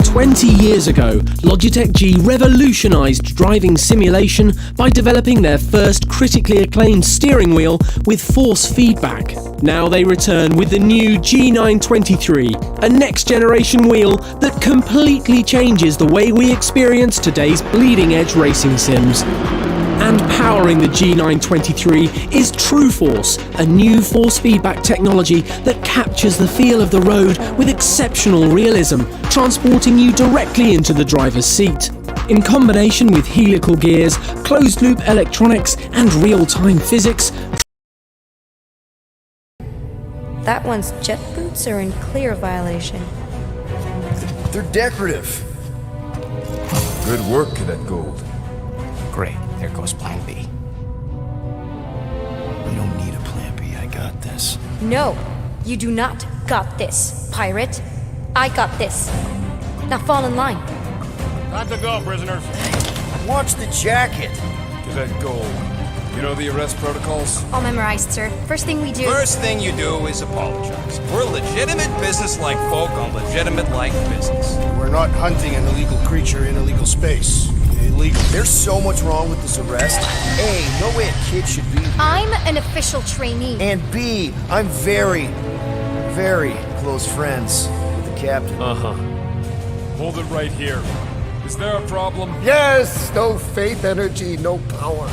20 years ago, Logitech G revolutionized driving simulation by developing their first critically acclaimed steering wheel with force feedback. Now they return with the new G923, a next-generation wheel that completely changes the way we experience today's bleeding-edge racing sims. And powering the G923 is TrueForce, a new force feedback technology that captures the feel of the road with exceptional realism, transporting you directly into the driver's seat. In combination with helical gears, closed-loop electronics, and real-time physics, That one's jet boots are in clear violation. They're decorative. Good work, Cadet Gold. Great, there goes Plan B. We don't need a plan B, I got this. No, you do not got this, pirate. I got this. Now fall in line. Time to go, prisoners. Watch the jacket. Cadet Gold. You know the arrest protocols? All memorized, sir. First thing we do... First thing you do is apologize. We're legitimate business-like folk on legitimate-like business. We're not hunting an illegal creature in illegal space. Illegal. There's so much wrong with this arrest. A, no way a kid should be here. I'm an official trainee. And B, I'm very, very close friends with the captain. Uh-huh. Hold it right here. Is there a problem? Yes! No faith energy, no power.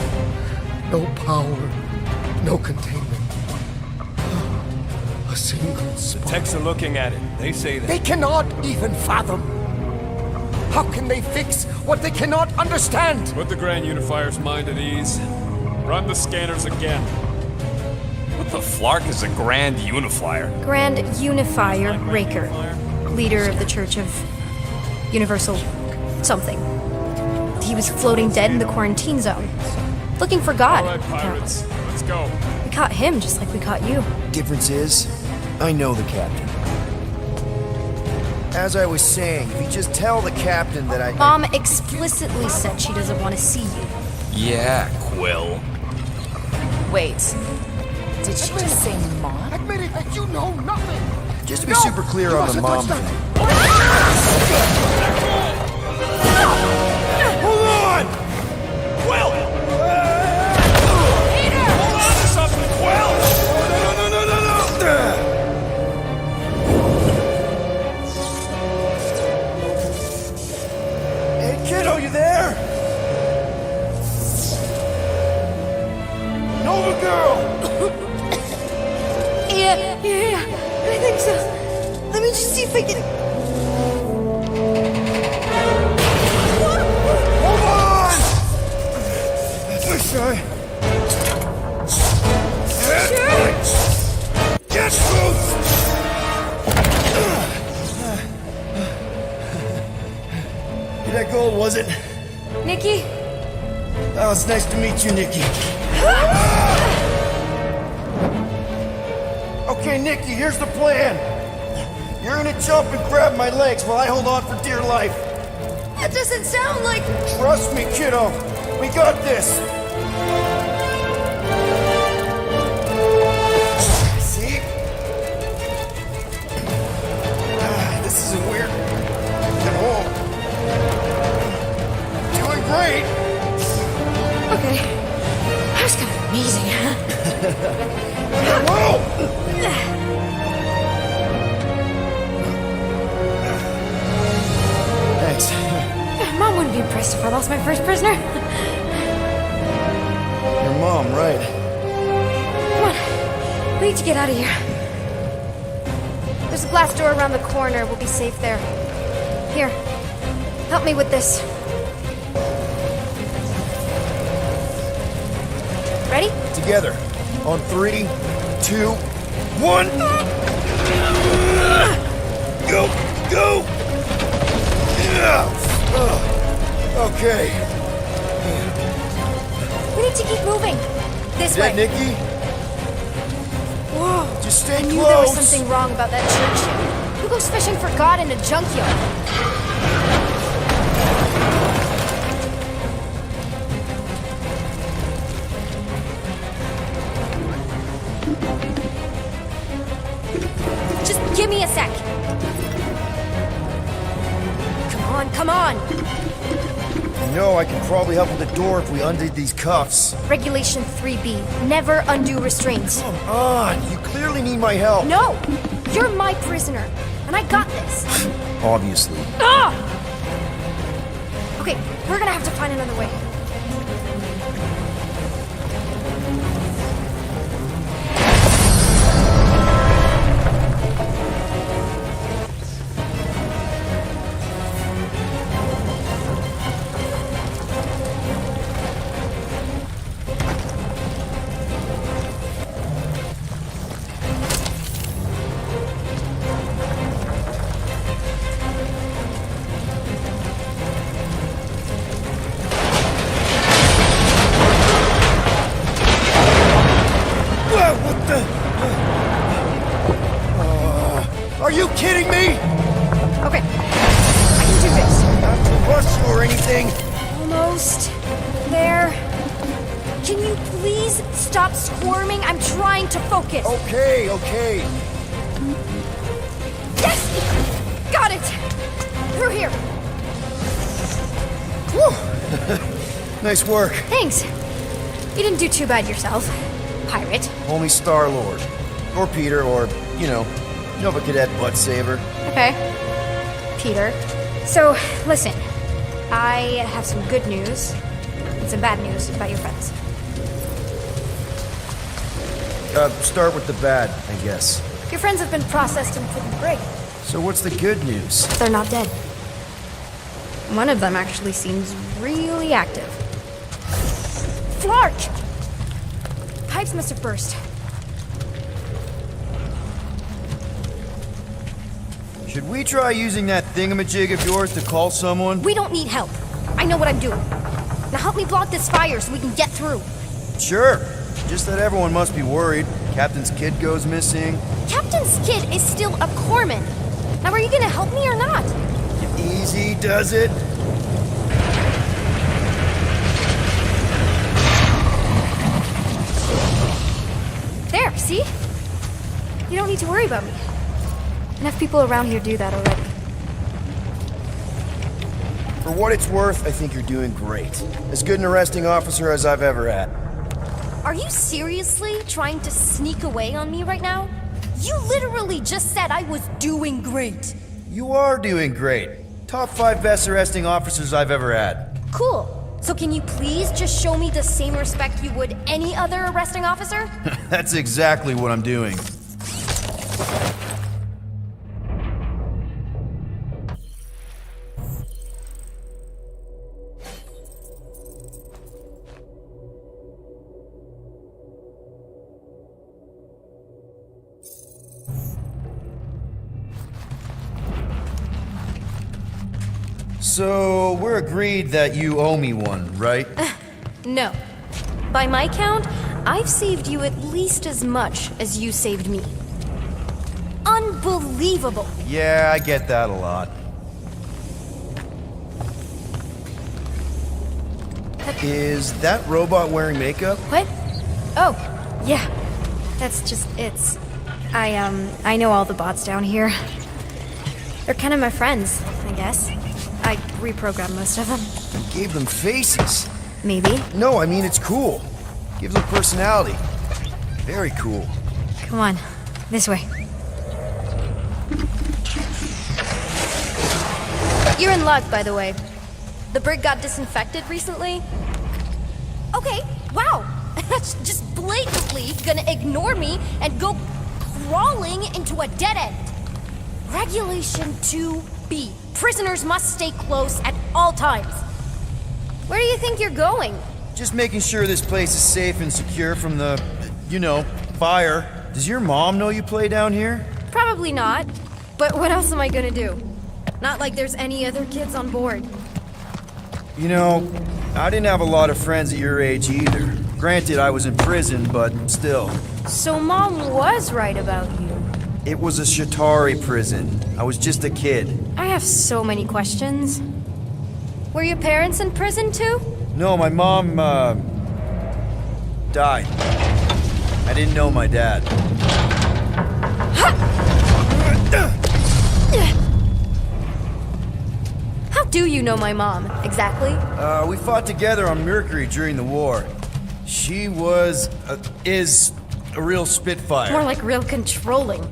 No power, no containment. A single spark. Techs are looking at it. They say that. They cannot even fathom. How can they fix what they cannot understand? Put the Grand Unifier's mind at ease. Run the scanners again. What the flark is a Grand Unifier? Grand Unifier Raker, leader of the Church of Universal something. He was floating dead in the quarantine zone, looking for God. All right, pirates. Let's go. We caught him just like we caught you. Difference is, I know the captain. As I was saying, if you just tell the captain that Mom explicitly said she doesn't want to see you. Yeah, Quill. Wait. Did she just say Mom? Admit it that you know nothing. Just to be super clear on the mom thing. Hold on! Quill! Hold on to something, Quill! No. Hey, kiddo, you there? Nova girl! Yeah, I think so. Let me just see if I can... Hold on! This guy. Get loose! That gold, was it? Nikki? Oh, it's nice to meet you, Nikki. Okay, Nikki, here's the plan. You're gonna jump and grab my legs while I hold on for dear life. That doesn't sound like... Trust me, kiddo. We got this. See? This isn't weird. At all. Doing great. Okay. That was kind of amazing, huh? Whoa! Thanks. Mom wouldn't be impressed if I lost my first prisoner. Your mom, right? Come on. We need to get out of here. There's a glass door around the corner. We'll be safe there. Here. Help me with this. Ready? Together. On 3, 2, 1. Go! Go! Okay. We need to keep moving. This way. Nikki? Whoa. Just stay I close. knew there was something wrong about that church. Who goes fishing for God in a junkyard? Just give me a sec. on, come on! You know, I could probably help with the door if we undid these cuffs. Regulation 3B, never undo restraints. Come on, you clearly need my help. No! You're my prisoner, and I got this. Obviously. Ah! Okay, we're gonna have to find another way. Are you kidding me? Okay, I can do this. Not to rush you or anything. Almost there. Can you please stop squirming? I'm trying to focus. Okay. Yes! Got it! Through here. Whew. Nice work. Thanks. You didn't do too bad yourself, pirate. Only Star-Lord. Or Peter, or, Nova Cadet Butt Saver. Okay. Peter. So, listen. I have some good news and some bad news about your friends. Start with the bad, I guess. Your friends have been processed and put in the brig. So what's the good news? They're not dead. One of them actually seems really active. Flark! Pipes must have burst. Should we try using that thingamajig of yours to call someone? We don't need help. I know what I'm doing. Now help me block this fire so we can get through. Sure. Just that everyone must be worried. Captain's kid goes missing. Captain's kid is still a corpsman. Now are you gonna help me or not? Easy does it. There, see? You don't need to worry about me. Enough people around here do that already. For what it's worth, I think you're doing great. As good an arresting officer as I've ever had. Are you seriously trying to sneak away on me right now? You literally just said I was doing great. You are doing great. Top 5 best arresting officers I've ever had. Cool. So can you please just show me the same respect you would any other arresting officer? That's exactly what I'm doing. So, we're agreed that you owe me one, right? No. By my count, I've saved you at least as much as you saved me. Unbelievable! Yeah, I get that a lot. Is that robot wearing makeup? What? Oh, yeah. That's just, it's... I know all the bots down here. They're kind of my friends, I guess. I reprogrammed most of them. You gave them faces. Maybe. No, I mean it's cool. Gives them personality. Very cool. Come on, this way. You're in luck, by the way. The brig got disinfected recently. Okay, wow. That's just blatantly gonna ignore me and go crawling into a dead end. Regulation 2B. Prisoners must stay close at all times. Where do you think you're going? Just making sure this place is safe and secure from the, fire. Does your mom know you play down here? Probably not. But what else am I gonna do? Not like there's any other kids on board. I didn't have a lot of friends at your age either. Granted, I was in prison, but still. So Mom was right about you. It was a Shatari prison. I was just a kid. I have so many questions. Were your parents in prison too? No, my mom, died. I didn't know my dad. How do you know my mom, exactly? We fought together on Mercury during the war. She is a real spitfire. More like real controlling.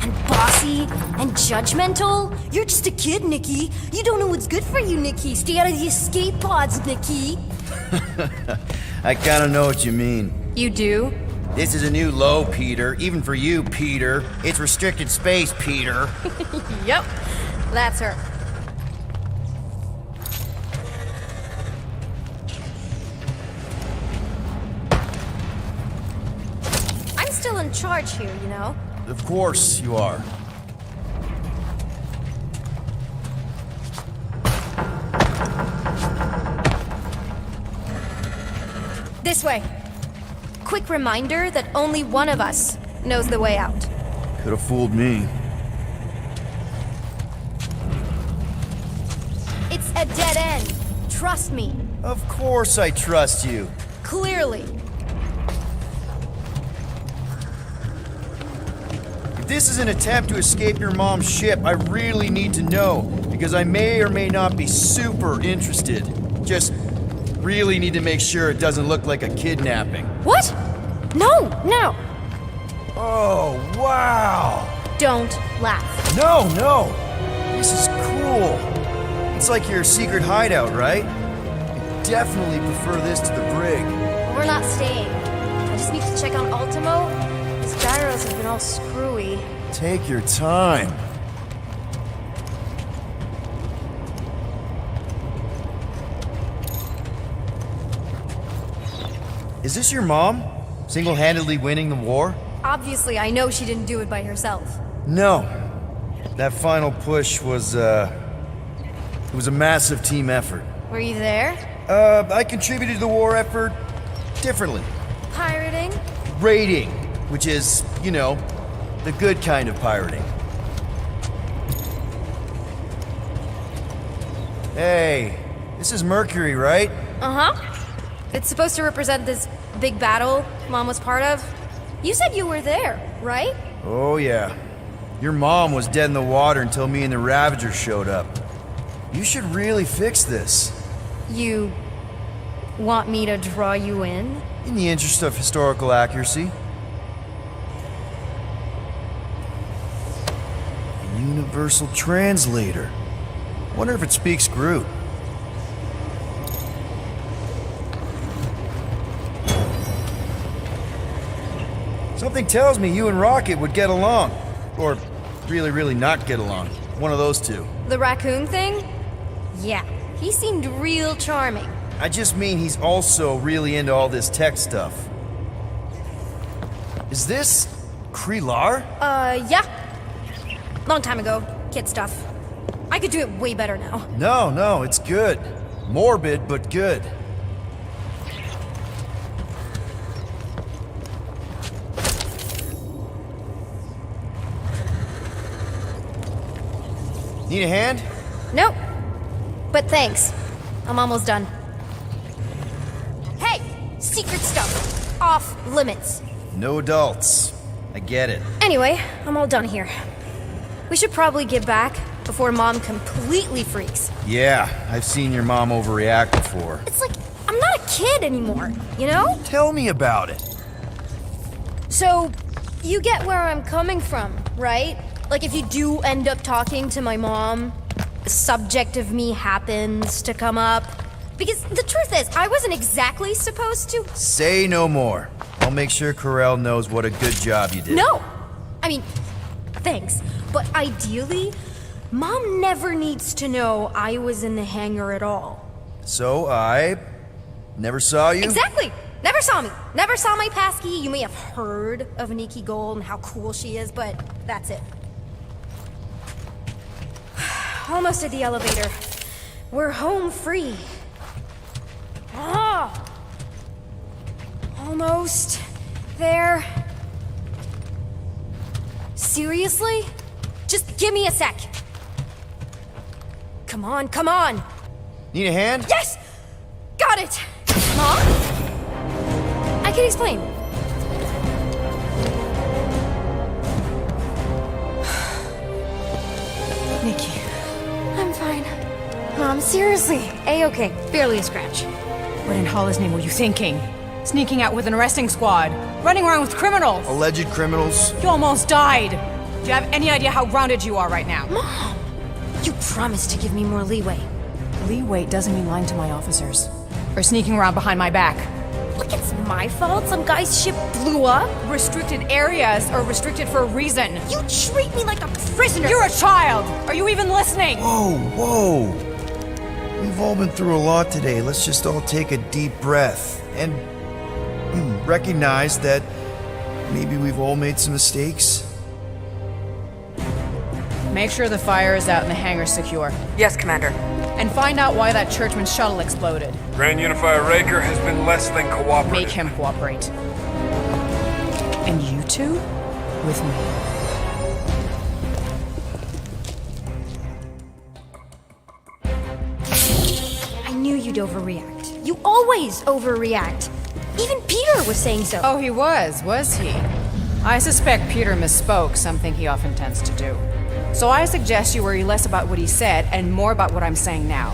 And bossy and judgmental. You're just a kid, Nikki. You don't know what's good for you, Nikki. Stay out of the escape pods, Nikki. I kinda know what you mean. You do? This is a new low, Peter. Even for you, Peter. It's restricted space, Peter. Yep. That's her. I'm still in charge here, you know? Of course you are. This way. Quick reminder that only one of us knows the way out. Could have fooled me. It's a dead end. Trust me. Of course I trust you. Clearly. If this is an attempt to escape your mom's ship, I really need to know, because I may or may not be super interested. Just really need to make sure it doesn't look like a kidnapping. What? No, no. Oh, wow! Don't laugh. No! This is cool. It's like your secret hideout, right? I definitely prefer this to the brig. We're not staying. I just need to check on Ultimo. His gyros have been all screwy. Take your time. Is this your mom? Single-handedly winning the war? Obviously, I know she didn't do it by herself. No. That final push was, it was a massive team effort. Were you there? I contributed to the war effort differently. Pirating? Raiding, which is, you know, the good kind of pirating. Hey, this is Mercury, right? Uh-huh. It's supposed to represent this big battle Mom was part of. You said you were there, right? Oh, yeah. Your mom was dead in the water until me and the Ravagers showed up. You should really fix this. You want me to draw you in? In the interest of historical accuracy. A universal translator. Wonder if it speaks Groot. Something tells me you and Rocket would get along. Or really not get along. One of those two. The raccoon thing? Yeah, he seemed real charming. I just mean he's also really into all this tech stuff. Is this Krelar? Yeah. Long time ago. Kid stuff. I could do it way better now. No, it's good. Morbid, but good. Need a hand? Nope. But thanks. I'm almost done. Hey! Secret stuff. Off limits. No adults. I get it. Anyway, I'm all done here. We should probably get back before Mom completely freaks. Yeah, I've seen your mom overreact before. It's like, I'm not a kid anymore, you know? Tell me about it. So, you get where I'm coming from, right? Like, if you do end up talking to my mom, the subject of me happens to come up. Because the truth is, I wasn't exactly supposed to. Say no more. I'll make sure Corell knows what a good job you did. No! I mean, thanks. But ideally, Mom never needs to know I was in the hangar at all. So I never saw you? Exactly! Never saw me. Never saw my passkey. You may have heard of Nikki Gold and how cool she is, but that's it. Almost at the elevator. We're home free. Ah! Almost there. Seriously? Just give me a sec. Come on, come on. Need a hand? Yes! Got it! Mom? I can explain. Nikki. I'm fine. Mom? Mom, seriously. A-okay. Barely a scratch. What in Hollis' name were you thinking? Sneaking out with an arresting squad? Running around with criminals? Alleged criminals? You almost died! Do you have any idea how grounded you are right now? Mom! You promised to give me more leeway. Leeway doesn't mean lying to my officers. Or sneaking around behind my back. Look, it's my fault some guy's ship blew up. Restricted areas are restricted for a reason. You treat me like a prisoner. You're a child! Are you even listening? Whoa, whoa. We've all been through a lot today. Let's just all take a deep breath and recognize that maybe we've all made some mistakes. Make sure the fire is out and the hangar's secure. Yes, Commander. And find out why that churchman's shuttle exploded. Grand Unifier Raker has been less than cooperative. Make him cooperate. And you two? With me. I knew you'd overreact. You always overreact. Even Peter was saying so. Oh, he was he? I suspect Peter misspoke, something he often tends to do. So I suggest you worry less about what he said and more about what I'm saying now.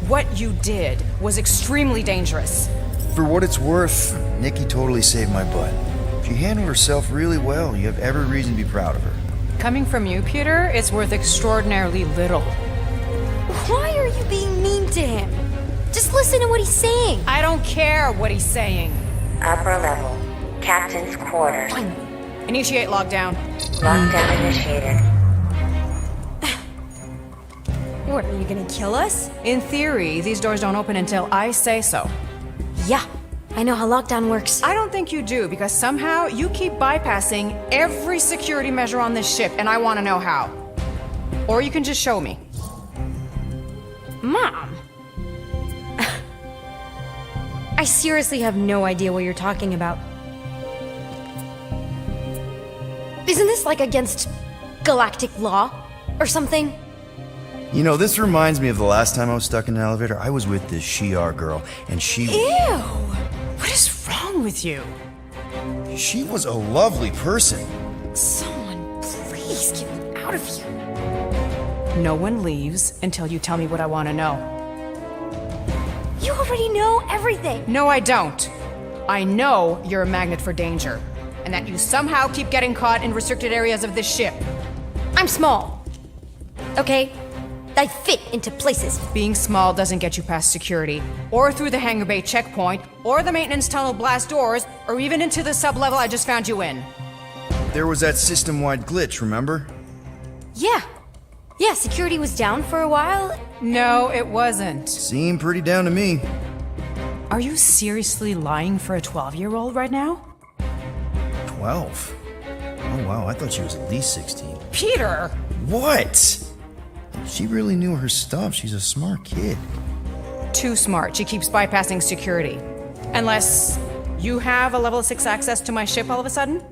What you did was extremely dangerous. For what it's worth, Nikki totally saved my butt. She handled herself really well. You have every reason to be proud of her. Coming from you, Peter, it's worth extraordinarily little. Why are you being mean to him? Just listen to what he's saying. I don't care what he's saying. Upper level. Captain's quarters. Initiate lockdown. Lockdown initiated. What, are you gonna kill us? In theory, these doors don't open until I say so. Yeah, I know how lockdown works. I don't think you do, because somehow you keep bypassing every security measure on this ship, and I want to know how. Or you can just show me. Mom! I seriously have no idea what you're talking about. Isn't this like against galactic law or something? You know, this reminds me of the last time I was stuck in an elevator. I was with this Shi'ar girl, and Ew! What is wrong with you? she was a lovely person. Someone please get me out of here. No one leaves until you tell me what I want to know. You already know everything. No, I don't. I know you're a magnet for danger, and that you somehow keep getting caught in restricted areas of this ship. I'm small. Okay? I fit into places. Being small doesn't get you past security, or through the hangar bay checkpoint, or the maintenance tunnel blast doors, or even into the sub-level I just found you in. There was that system-wide glitch, remember? Yeah. Yeah, security was down for a while. No, it wasn't. Seemed pretty down to me. Are you seriously lying for a 12-year-old right now? 12? Oh wow, I thought she was at least 16. Peter! What? She really knew her stuff. She's a smart kid. Too smart. She keeps bypassing security. Unless you have a level 6 access to my ship all of a sudden?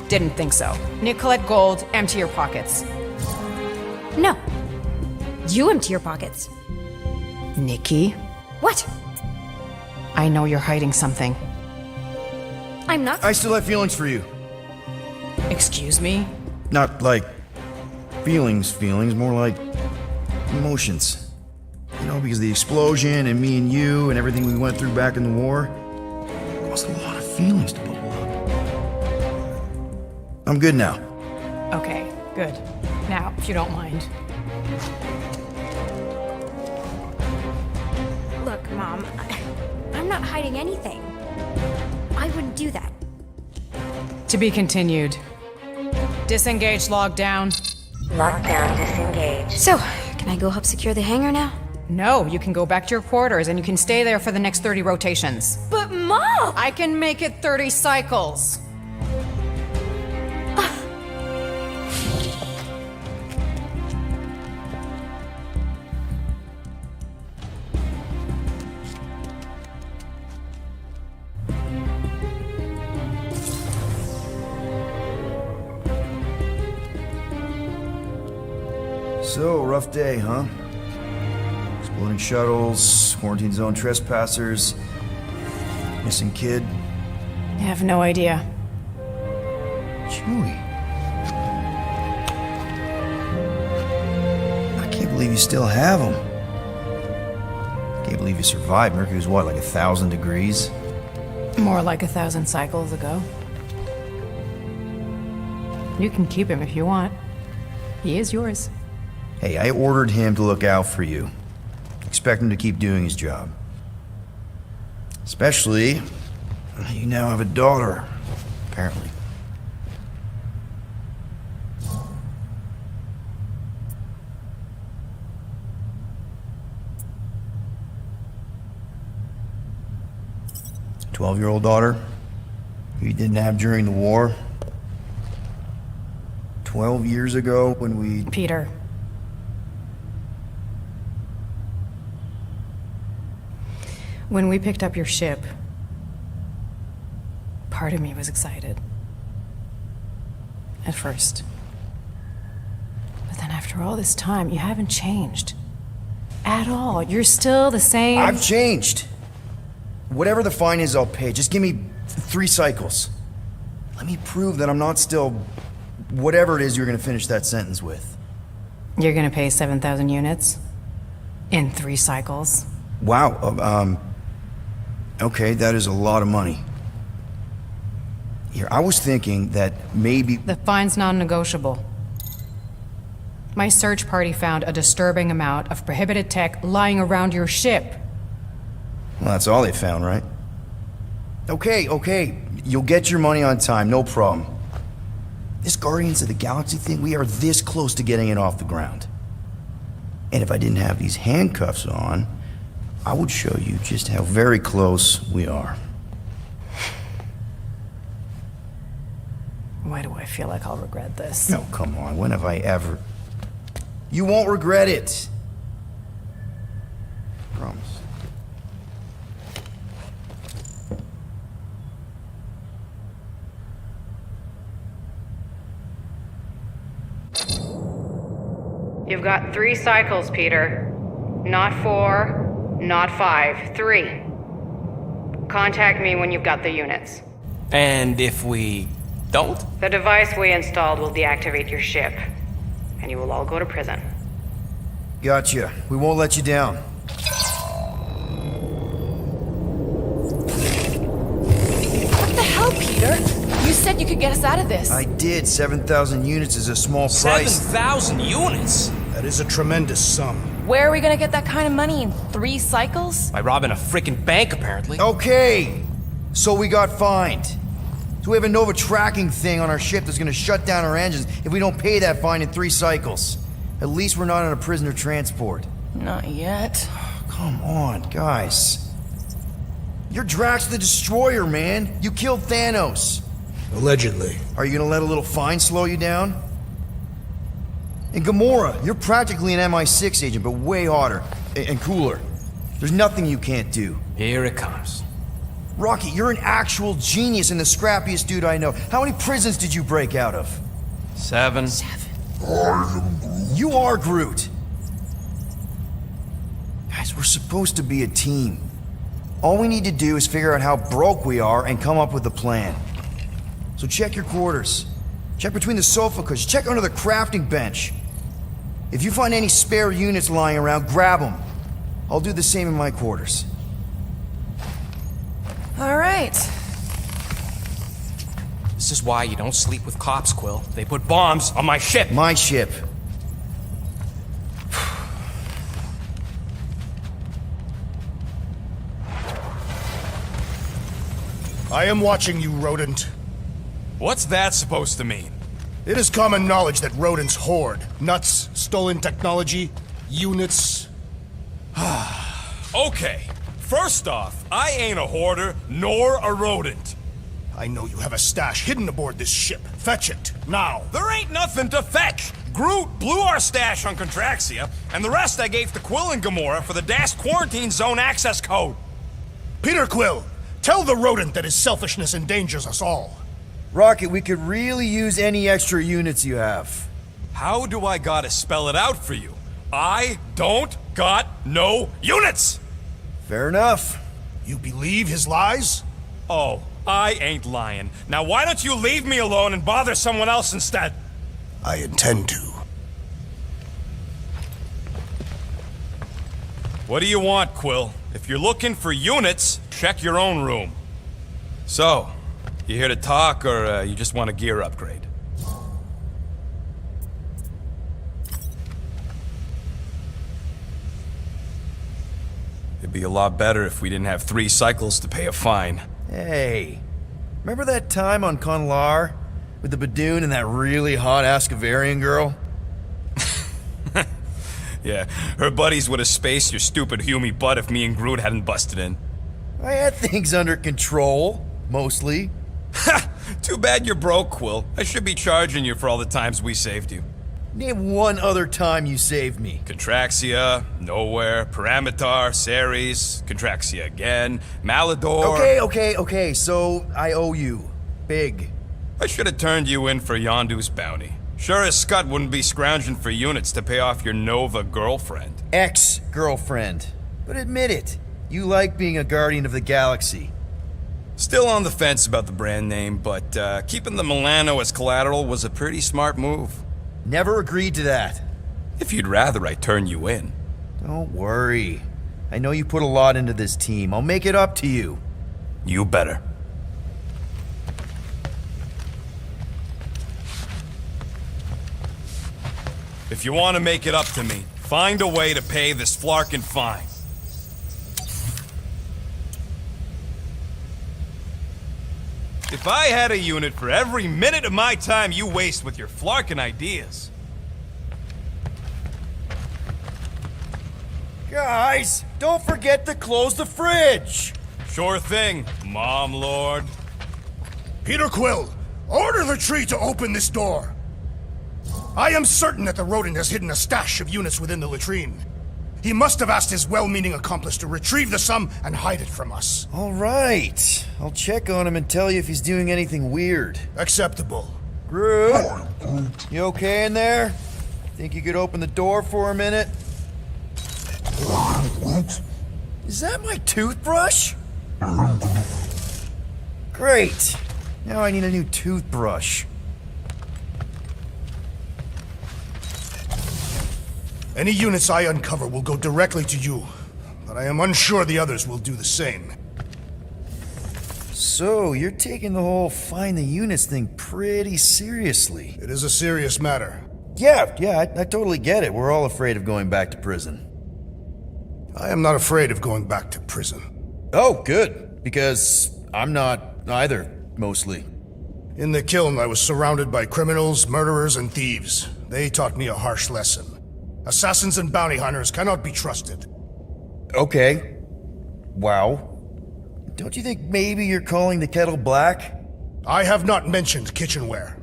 Didn't think so. Nicolette Gold, empty your pockets. No. You empty your pockets. Nikki, What? I know you're hiding something. I'm not. I still have feelings for you. Excuse me? Not like feelings, more like emotions. You know, because of the explosion and me and you and everything we went through back in the war, it caused a lot of feelings to bubble up. I'm good now. Okay, good. Now, if you don't mind. Look, Mom, I'm not hiding anything. I wouldn't do that. To be continued. Disengage lockdown. Lockdown disengaged. So, can I go help secure the hangar now? No, you can go back to your quarters and you can stay there for the next 30 rotations. But Mom! I can make it 30 cycles. So, rough day, huh? Exploding shuttles, quarantine zone trespassers, missing kid. I have no idea. Chewie. I can't believe you still have him. Can't believe you survived. Mercury was what, like 1,000 degrees? More like 1,000 cycles ago. You can keep him if you want. He is yours. Hey, I ordered him to look out for you. Expect him to keep doing his job. Especially, you now have a daughter, apparently. A 12-year-old daughter who you didn't have during the war. 12 years ago when we... Peter. When we picked up your ship, part of me was excited. At first. But then after all this time, you haven't changed. At all. You're still the same... I've changed. Whatever the fine is, I'll pay. Just give me 3 cycles. Let me prove that I'm not still... whatever it is you're gonna finish that sentence with. You're gonna pay 7,000 units? In 3 cycles? Wow, okay, that is a lot of money. Here, I was thinking that maybe... The fine's non-negotiable. My search party found a disturbing amount of prohibited tech lying around your ship. Well, that's all they found, right? Okay, you'll get your money on time, no problem. This Guardians of the Galaxy thing, we are this close to getting it off the ground. And if I didn't have these handcuffs on, I would show you just how very close we are. Why do I feel like I'll regret this? No, come on, when have I ever... You won't regret it. Promise. You've got 3 cycles, Peter. Not 4, not 5, 3. Contact me when you've got the units. And if we don't? The device we installed will deactivate your ship, and you will all go to prison. Gotcha. We won't let you down. What the hell, Peter? You said you could get us out of this. I did. 7,000 units is a small price. 7,000 units? That is a tremendous sum. Where are we gonna get that kind of money in 3 cycles? By robbing a freaking bank, apparently. Okay, so we got fined. So we have a Nova tracking thing on our ship that's gonna shut down our engines if we don't pay that fine in 3 cycles. At least we're not on a prisoner transport. Not yet. Come on, guys. You're Drax the Destroyer, man. You killed Thanos. Allegedly. Are you gonna let a little fine slow you down? And Gamora, you're practically an MI6 agent, but way hotter and cooler. There's nothing you can't do. Here it comes. Rocky, you're an actual genius and the scrappiest dude I know. How many prisons did you break out of? 7. You are Groot. Guys, we're supposed to be a team. All we need to do is figure out how broke we are and come up with a plan. So check your quarters. Check between the sofa cushions. Check under the crafting bench. If you find any spare units lying around, grab them. I'll do the same in my quarters. All right. This is why you don't sleep with cops, Quill. They put bombs on my ship. My ship. I am watching you, rodent. What's that supposed to mean? It is common knowledge that rodents hoard nuts, stolen technology, units. Okay, first off, I ain't a hoarder nor a rodent. I know you have a stash hidden aboard this ship. Fetch it, now. There ain't nothing to fetch. Groot blew our stash on Contraxia, and the rest I gave to Quill and Gamora for the DAS quarantine zone access code. Peter Quill, tell the rodent that his selfishness endangers us all. Rocket, we could really use any extra units you have. How do I gotta spell it out for you? I don't got no units! Fair enough. You believe his lies? Oh, I ain't lying. Now why don't you leave me alone and bother someone else instead? I intend to. What do you want, Quill? If you're looking for units, check your own room. So, you here to talk, or you just want a gear upgrade? It'd be a lot better if we didn't have 3 cycles to pay a fine. Hey, remember that time on Conlar? With the Badoon and that really hot Ascavarian girl? Yeah, her buddies would have spaced your stupid Humy butt if me and Groot hadn't busted in. I had things under control, mostly. Ha! Too bad you're broke, Quill. I should be charging you for all the times we saved you. Name one other time you saved me. Contraxia, Nowhere, Paramitar, Ceres, Contraxia again, Malador... Okay, so I owe you. Big. I should have turned you in for Yondu's bounty. Sure as Scott wouldn't be scrounging for units to pay off your Nova girlfriend. Ex-girlfriend. But admit it, you like being a Guardian of the Galaxy. Still on the fence about the brand name, but keeping the Milano as collateral was a pretty smart move. Never agreed to that. If you'd rather I turn you in. Don't worry. I know you put a lot into this team. I'll make it up to you. You better. If you want to make it up to me, find a way to pay this flarkin' fine. If I had a unit for every minute of my time you waste with your flarkin' ideas. Guys, don't forget to close the fridge! Sure thing, Mom Lord. Peter Quill, order the tree to open this door. I am certain that the rodent has hidden a stash of units within the latrine. He must have asked his well-meaning accomplice to retrieve the sum and hide it from us. All right. I'll check on him and tell you if he's doing anything weird. Acceptable. Groot? You okay in there? Think you could open the door for a minute? Is that my toothbrush? Great. Now I need a new toothbrush. Any units I uncover will go directly to you, but I am unsure the others will do the same. So, you're taking the whole find the units thing pretty seriously. It is a serious matter. Yeah, I totally get it. We're all afraid of going back to prison. I am not afraid of going back to prison. Oh, good. Because I'm not either, mostly. In the kiln, I was surrounded by criminals, murderers, and thieves. They taught me a harsh lesson. Assassins and bounty hunters cannot be trusted. Okay. Wow. Don't you think maybe you're calling the kettle black? I have not mentioned kitchenware.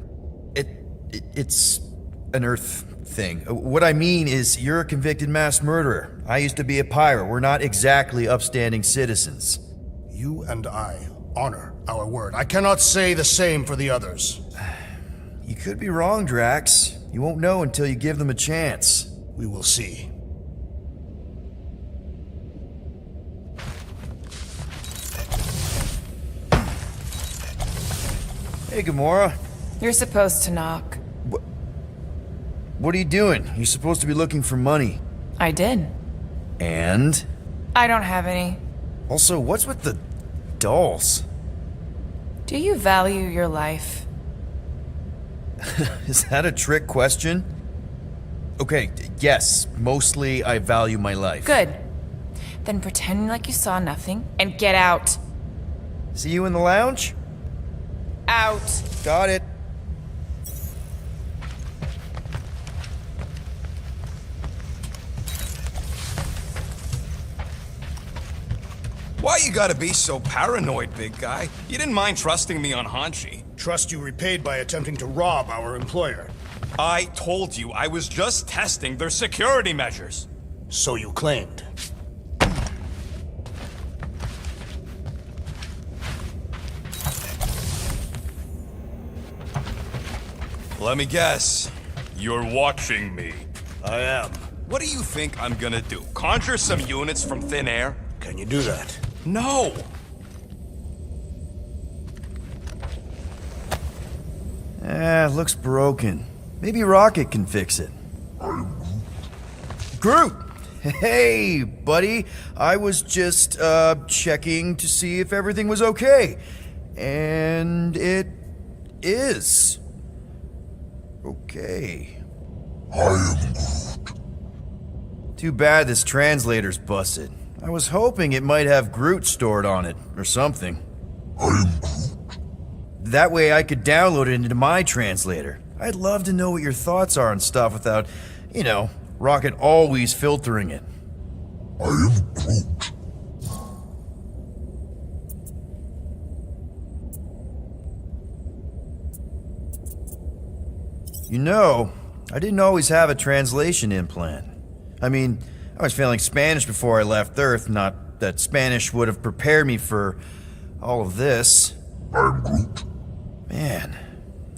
It's an Earth thing. What I mean is, you're a convicted mass murderer. I used to be a pirate. We're not exactly upstanding citizens. You and I honor our word. I cannot say the same for the others. You could be wrong, Drax. You won't know until you give them a chance. We will see. Hey, Gamora. You're supposed to knock. What are you doing? You're supposed to be looking for money. I did. And? I don't have any. Also, what's with the dolls? Do you value your life? Is that a trick question? Okay, yes, mostly I value my life. Good. Then pretend like you saw nothing and get out. See you in the lounge? Out. Got it. Why you gotta be so paranoid, big guy? You didn't mind trusting me on Hanshi. Trust you repaid by attempting to rob our employer. I told you I was just testing their security measures. So you claimed. Let me guess. You're watching me. I am. What do you think I'm gonna do? Conjure some units from thin air? Can you do that? No! Looks broken. Maybe Rocket can fix it. Groot! Hey, buddy. I was just, checking to see if everything was okay. And it is. Okay. I am Too bad this translator's busted. I was hoping it might have Groot stored on it, or something. That way I could download it into my translator. I'd love to know what your thoughts are on stuff without, you know, Rocket always filtering it. I am Groot. You know, I didn't always have a translation implant. I mean, I was failing Spanish before I left Earth, not that Spanish would have prepared me for all of this. I'm Groot. Man,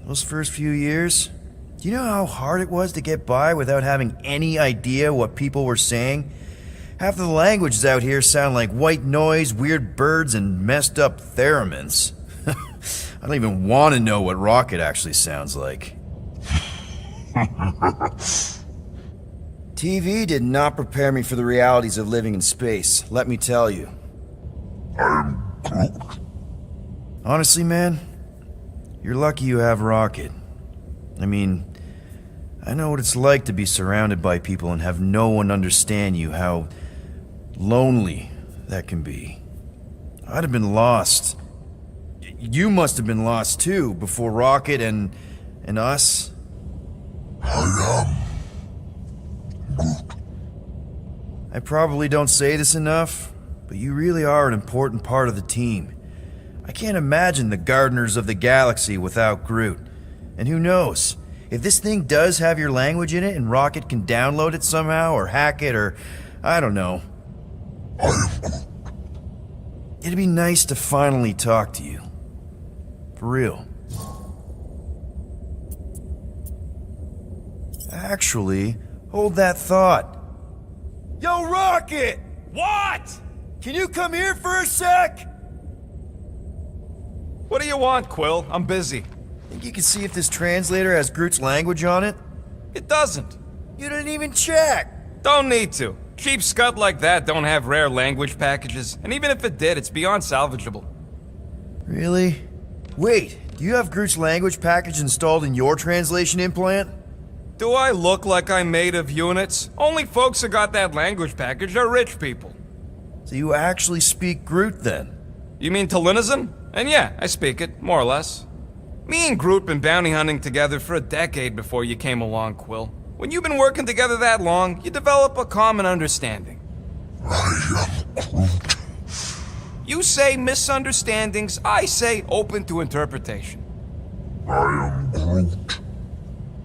those first few years, do you know how hard it was to get by without having any idea what people were saying? Half of the languages out here sound like white noise, weird birds, and messed up theremins. I don't even want to know what Rocket actually sounds like. TV did not prepare me for the realities of living in space, let me tell you. I'm Groot. Honestly, man, you're lucky you have Rocket. I mean, I know what it's like to be surrounded by people and have no one understand you, how lonely that can be. I'd have been lost. You must have been lost too, before Rocket and us. I am Groot. I probably don't say this enough, but you really are an important part of the team. I can't imagine the Gardeners of the Galaxy without Groot. And who knows, if this thing does have your language in it and Rocket can download it somehow or hack it or, I don't know. I am Groot. It'd be nice to finally talk to you. For real. Actually, hold that thought. Yo, Rocket! What? Can you come here for a sec? What do you want, Quill? I'm busy. Think you can see if this translator has Groot's language on it? It doesn't. You didn't even check! Don't need to. Cheap scud like that don't have rare language packages, and even if it did, it's beyond salvageable. Really? Wait, do you have Groot's language package installed in your translation implant? Do I look like I'm made of units? Only folks who got that language package are rich people. So you actually speak Groot then? You mean Talinisan? And yeah, I speak it, more or less. Me and Groot been bounty hunting together for a decade before you came along, Quill. When you've been working together that long, you develop a common understanding. I am Groot. You say misunderstandings, I say open to interpretation. I am Groot.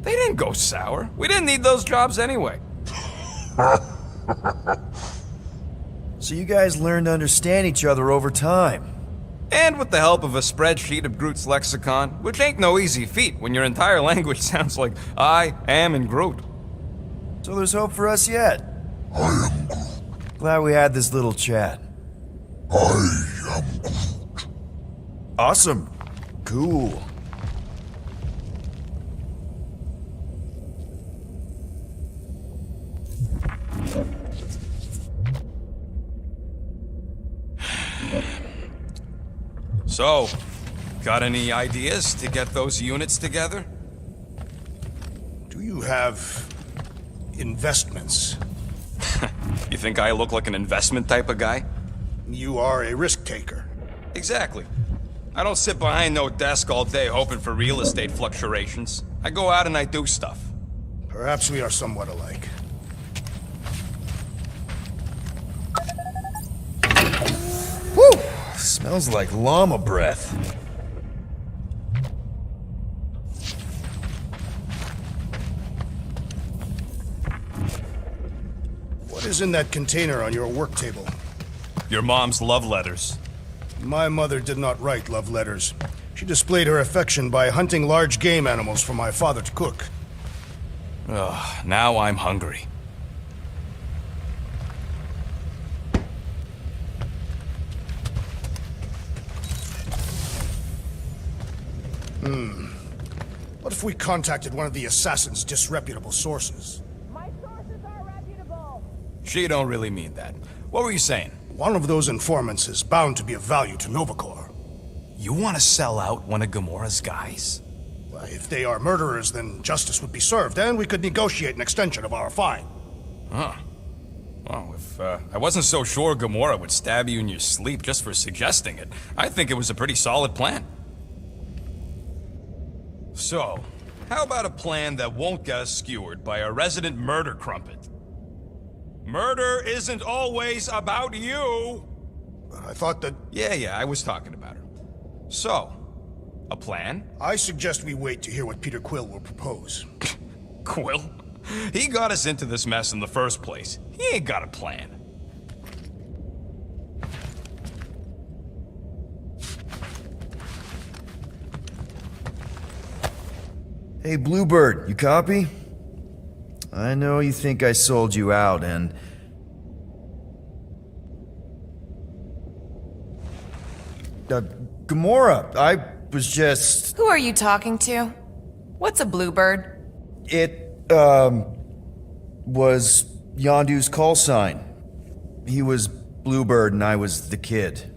They didn't go sour. We didn't need those jobs anyway. So you guys learned to understand each other over time. And with the help of a spreadsheet of Groot's lexicon, which ain't no easy feat when your entire language sounds like I am in Groot. So there's hope for us yet. I am Groot. Glad we had this little chat. I am Groot. Awesome. Cool. So, got any ideas to get those units together? Do you have investments? You think I look like an investment type of guy? You are a risk taker. Exactly. I don't sit behind no desk all day hoping for real estate fluctuations. I go out and I do stuff. Perhaps we are somewhat alike. Woo! Smells like llama breath. What is in that container on your work table? Your mom's love letters. My mother did not write love letters. She displayed her affection by hunting large game animals for my father to cook. Ugh, now I'm hungry. What if we contacted one of the assassin's disreputable sources? My sources are reputable. She don't really mean that. What were you saying? One of those informants is bound to be of value to Novacor. You want to sell out one of Gamora's guys? Well, if they are murderers, then justice would be served, and we could negotiate an extension of our fine. Huh. Well, if I wasn't so sure Gamora would stab you in your sleep just for suggesting it, I think it was a pretty solid plan. So, how about a plan that won't get us skewered by a resident murder crumpet? Murder isn't always about you! But I thought that... Yeah, I was talking about her. So, a plan? I suggest we wait to hear what Peter Quill will propose. Quill? He got us into this mess in the first place. He ain't got a plan. Hey, Bluebird, you copy? I know you think I sold you out, and... Gamora, I was just... Who are you talking to? What's a bluebird? It, was Yondu's call sign. He was Bluebird and I was the kid.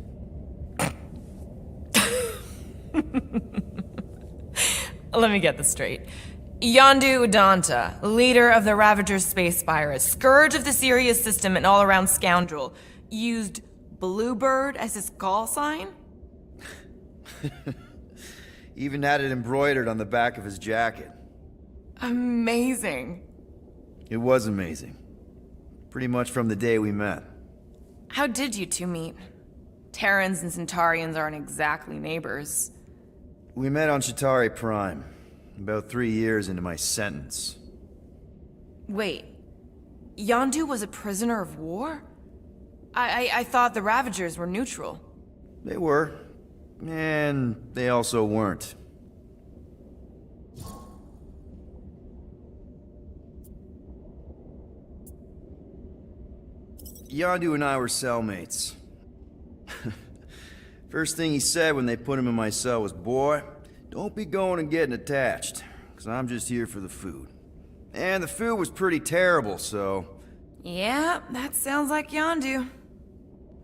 Let me get this straight. Yondu Udanta, leader of the Ravager's space virus, scourge of the Sirius system and all-around scoundrel, used Bluebird as his call sign? Even had it embroidered on the back of his jacket. Amazing. It was amazing. Pretty much from the day we met. How did you two meet? Terrans and Centaurians aren't exactly neighbors. We met on Chitauri Prime, about 3 years into my sentence. Wait, Yondu was a prisoner of war? I thought the Ravagers were neutral. They were, and they also weren't. Yondu and I were cellmates. First thing he said when they put him in my cell was, "Boy, don't be going and getting attached, because I'm just here for the food." And the food was pretty terrible, so... Yeah, that sounds like Yondu.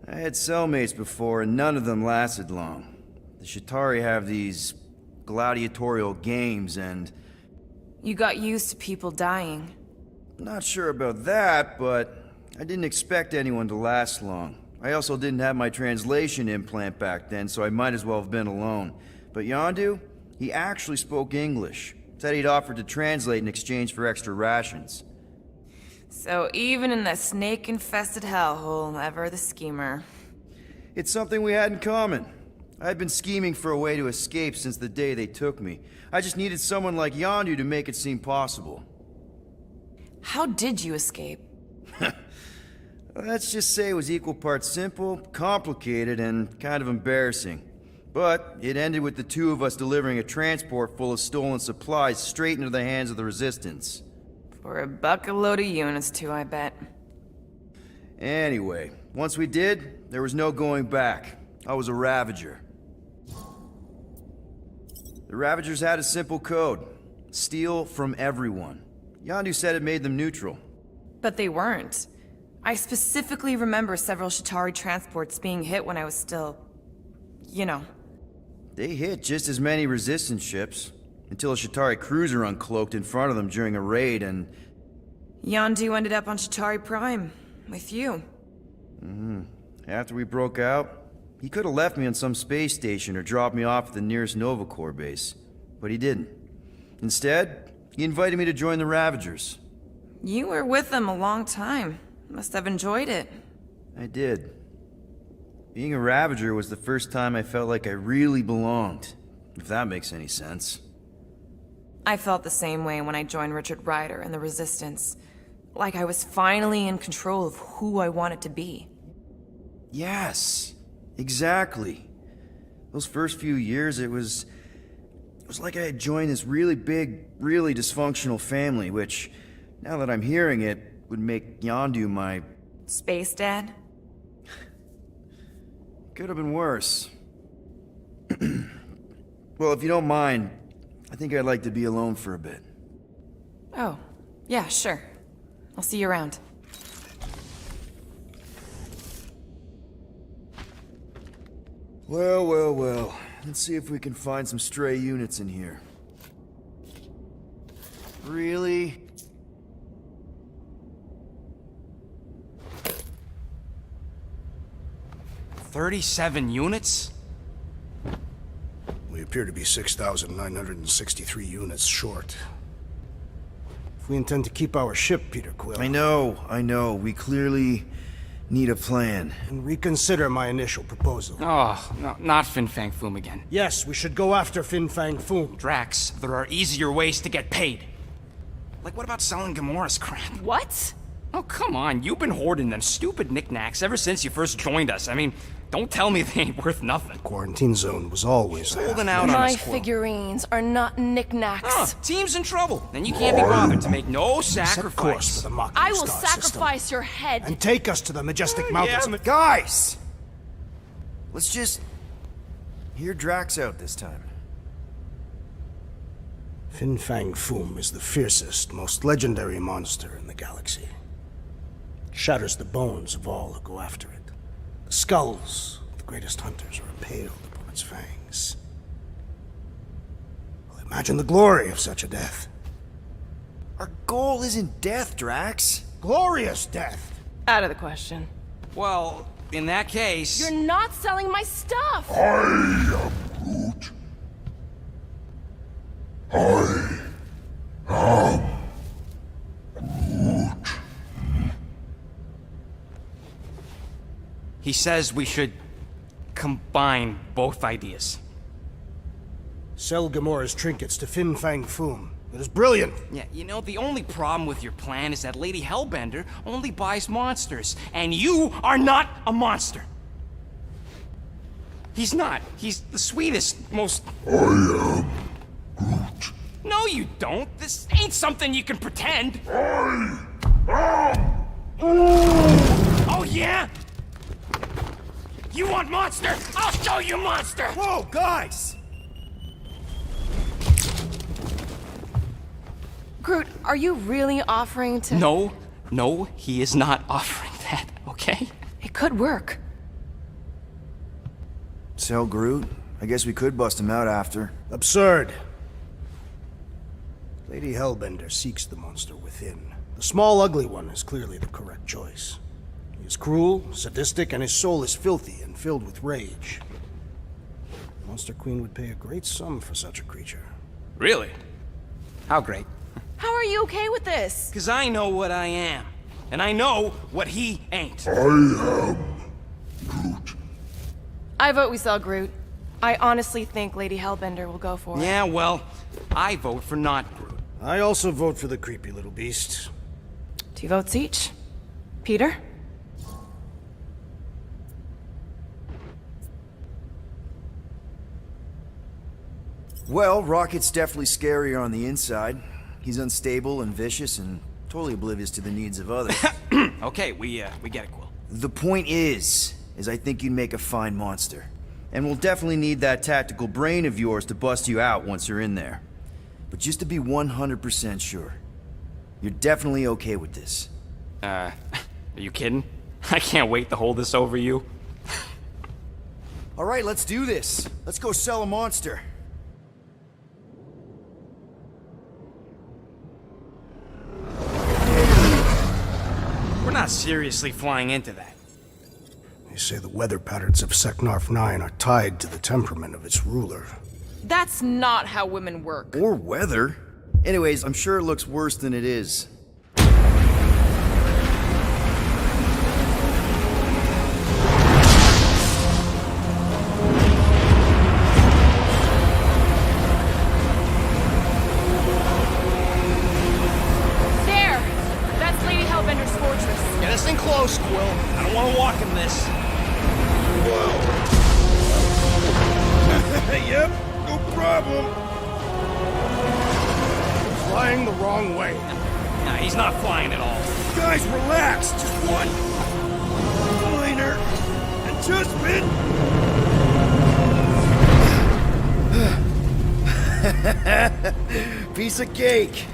I had cellmates before, and none of them lasted long. The Chitauri have these gladiatorial games, and... You got used to people dying. Not sure about that, but I didn't expect anyone to last long. I also didn't have my translation implant back then, so I might as well have been alone. But Yondu, he actually spoke English. Said he'd offered to translate in exchange for extra rations. So even in that snake-infested hellhole, ever the schemer. It's something we had in common. I'd been scheming for a way to escape since the day they took me. I just needed someone like Yondu to make it seem possible. How did you escape? Let's just say it was equal parts simple, complicated, and kind of embarrassing. But it ended with the two of us delivering a transport full of stolen supplies straight into the hands of the Resistance. For a bucket-load of units too, I bet. Anyway, once we did, there was no going back. I was a Ravager. The Ravagers had a simple code. Steal from everyone. Yondu said it made them neutral. But they weren't. I specifically remember several Chitauri transports being hit when I was still... you know. They hit just as many Resistance ships, until a Chitauri cruiser uncloaked in front of them during a raid and... Yondu ended up on Chitauri Prime, with you. After we broke out, he could have left me on some space station or dropped me off at the nearest Nova Corps base. But he didn't. Instead, he invited me to join the Ravagers. You were with them a long time. Must have enjoyed it. I did. Being a Ravager was the first time I felt like I really belonged, if that makes any sense. I felt the same way when I joined Richard Ryder and the Resistance. Like I was finally in control of who I wanted to be. Yes, exactly. Those first few years, it was like I had joined this really big, really dysfunctional family, which, now that I'm hearing it, would make Yondu my... Space Dad? Could have been worse. Well, if you don't mind, I think I'd like to be alone for a bit. Oh, yeah, sure. I'll see you around. Well, well, well. Let's see if we can find some stray units in here. Really? "37 units? We appear to be 6,963 units short. If we intend to keep our ship, Peter Quill... I know. We clearly need a plan. And reconsider my initial proposal. Oh, no, not Fin Fang Foom again. Yes, we should go after Fin Fang Foom. Drax, there are easier ways to get paid. Like, what about selling Gamora's crap? What? Oh, come on. You've been hoarding them stupid knickknacks ever since you first joined us. I mean, don't tell me they ain't worth nothing. Quarantine zone was always there. Holding out on My us, Quill. figurines are not knickknacks. Huh, team's in trouble. Then you can't be bothered to make no Set course sacrifice. for the Mocking I will Star sacrifice system. your head. And take us to the majestic mountains. Guys! Let's just hear Drax out this time. Fin Fang Foom is the fiercest, most legendary monster in the galaxy. It shatters the bones of all who go after it. The skulls of the greatest hunters are impaled upon its fangs. Well, imagine the glory of such a death. Our goal isn't death, Drax. Glorious death! Out of the question. Well, in that case... You're not selling my stuff! I am Groot. I am Groot. He says we should combine both ideas. Sell Gamora's trinkets to Fin Fang Foom. It is brilliant. Yeah, you know, the only problem with your plan is that Lady Hellbender only buys monsters, and you are not a monster. He's not. He's the sweetest, most... I am Groot. No, you don't. This ain't something you can pretend. I am Oh, yeah? You want monster? I'll show you monster! Whoa, guys! Groot, are you really offering to... No, he is not offering that, okay? It could work. Sell Groot? I guess we could bust him out after. Absurd. Lady Hellbender seeks the monster within. The small, ugly one is clearly the correct choice. He is cruel, sadistic, and his soul is filthy and filled with rage. Monster Queen would pay a great sum for such a creature. Really? How great? How are you okay with this? Because I know what I am. And I know what he ain't. I am Groot. I vote we sell Groot. I honestly think Lady Hellbender will go for it. Yeah, well, I vote for not Groot. I also vote for the creepy little beast. 2 votes each. Peter? Well, Rocket's definitely scarier on the inside. He's unstable and vicious and totally oblivious to the needs of others. Okay, we get it, Quill. The point is I think you'd make a fine monster. And we'll definitely need that tactical brain of yours to bust you out once you're in there. But just to be 100% sure, you're definitely okay with this. Are you kidding? I can't wait to hold this over you. All right, let's do this. Let's go sell a monster. We're not seriously flying into that. They say the weather patterns of Seknarf 9 are tied to the temperament of its ruler. That's not how women work. Or weather. Anyways, I'm sure it looks worse than it is. There! That's Lady Hellbender's fortress. Get us in close, Quill. I don't want to walk in this. Yep, no problem. Flying the wrong way. Nah, he's not flying at all. Guys, relax. Just one minor adjustment. Piece of cake.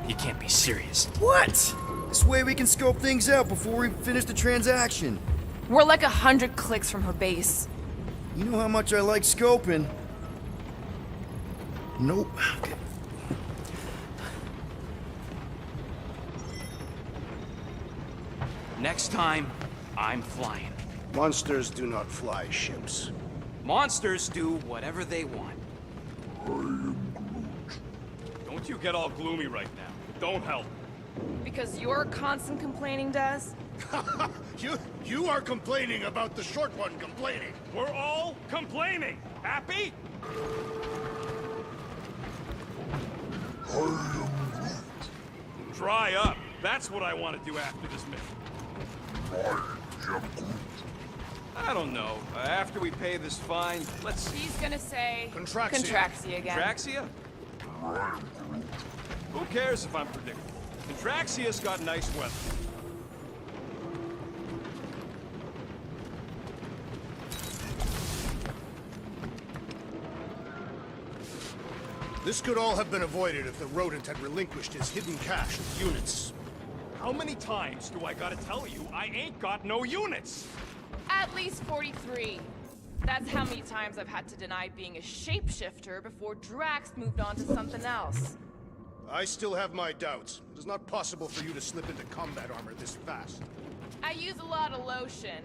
You can't be serious. What? This way we can scope things out before we finish the transaction. We're like 100 clicks from her base. You know how much I like scoping. Nope. Okay. Next time, I'm flying. Monsters do not fly ships. Monsters do whatever they want. Don't you get all gloomy right now. Don't help. Because your constant complaining does? You are complaining about the short one complaining. We're all complaining. Happy? Dry up. That's what I want to do after this mission. I don't know. After we pay this fine, let's... He's gonna say... Contraxia. Contraxia again. Contraxia? Who cares if I'm predictable? Contraxia's got nice weather. This could all have been avoided if the rodent had relinquished his hidden cache of units. How many times do I gotta tell you I ain't got no units? At least 43. That's how many times I've had to deny being a shapeshifter before Drax moved on to something else. I still have my doubts. It is not possible for you to slip into combat armor this fast. I use a lot of lotion.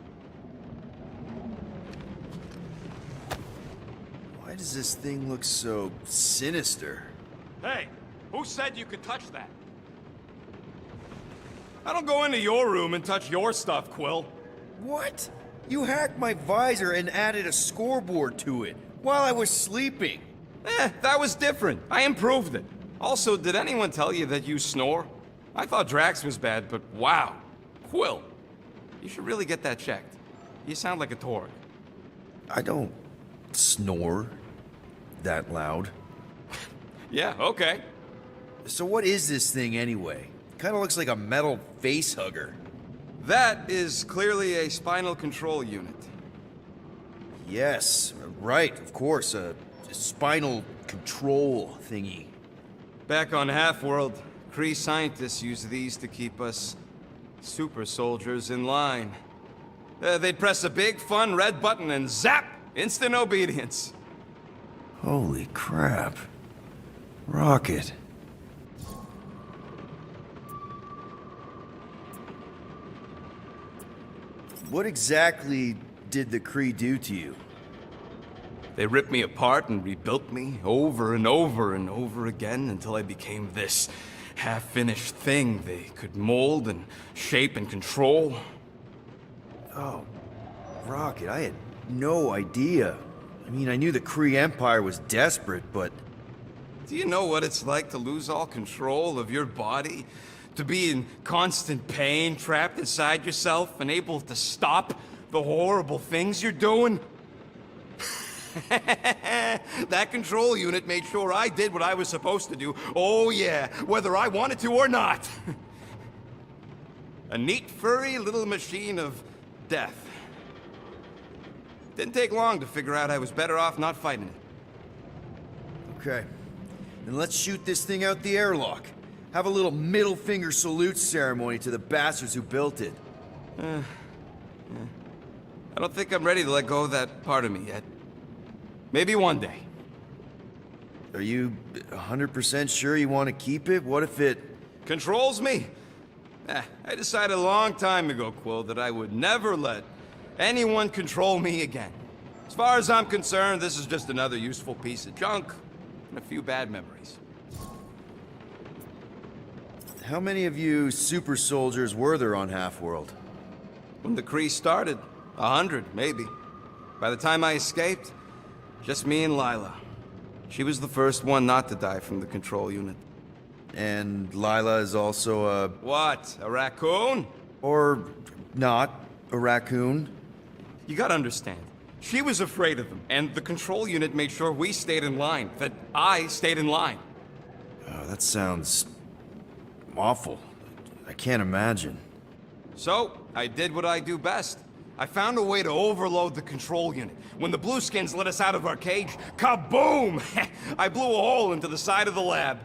Why does this thing look so sinister? Hey, who said you could touch that? I don't go into your room and touch your stuff, Quill. What? You hacked my visor and added a scoreboard to it while I was sleeping. That was different. I improved it. Also, did anyone tell you that you snore? I thought Drax was bad, but wow. Quill, you should really get that checked. You sound like a Torg. I don't snore that loud. Yeah, okay. So what is this thing anyway? Kind of looks like a metal face hugger. That is clearly a spinal control unit. Yes, right, of course, a spinal control thingy. Back on Half-World, Kree scientists use these to keep us super soldiers in line. They'd press a big, fun red button and zap! Instant obedience. Holy crap. Rocket. What exactly did the Kree do to you? They ripped me apart and rebuilt me over and over and over again until I became this half-finished thing they could mold and shape and control. Oh, Rocket, I had no idea. I mean, I knew the Kree Empire was desperate, but... Do you know what it's like to lose all control of your body? To be in constant pain, trapped inside yourself, unable to stop the horrible things you're doing? That control unit made sure I did what I was supposed to do. Oh yeah, whether I wanted to or not. A neat, furry little machine of death. Didn't take long to figure out I was better off not fighting it. Okay. Then let's shoot this thing out the airlock. Have a little middle finger salute ceremony to the bastards who built it. I don't think I'm ready to let go of that part of me yet. Maybe one day. Are you 100% sure you want to keep it? What if it... Controls me? I decided a long time ago, Quill, that I would never let anyone control me again. As far as I'm concerned, this is just another useful piece of junk and a few bad memories. How many of you super soldiers were there on Half-World? When the Kree started, 100, maybe. By the time I escaped, just me and Lila. She was the first one not to die from the control unit. And Lila is also a... What? A raccoon? Or not a raccoon? You gotta understand. She was afraid of them, and the control unit made sure we stayed in line, that I stayed in line. Oh, that sounds... awful. I can't imagine. So, I did what I do best. I found a way to overload the control unit. When the Blueskins let us out of our cage, kaboom! I blew a hole into the side of the lab.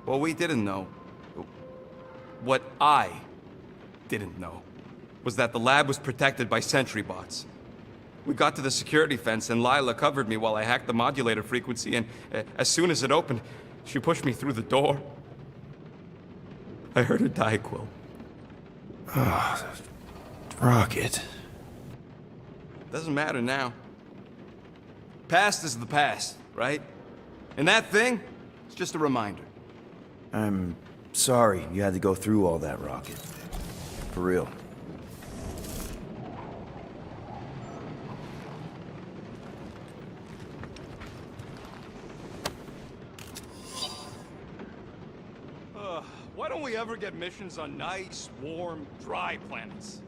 What we didn't know, what I didn't know, was that the lab was protected by sentry bots. We got to the security fence and Lila covered me while I hacked the modulator frequency, and as soon as it opened, she pushed me through the door. I heard her die, Quill. Ah, Rocket. Doesn't matter now. Past is the past, right? And that thing, it's just a reminder. I'm sorry you had to go through all that, Rocket. For real. Why don't we ever get missions on nice, warm, dry planets?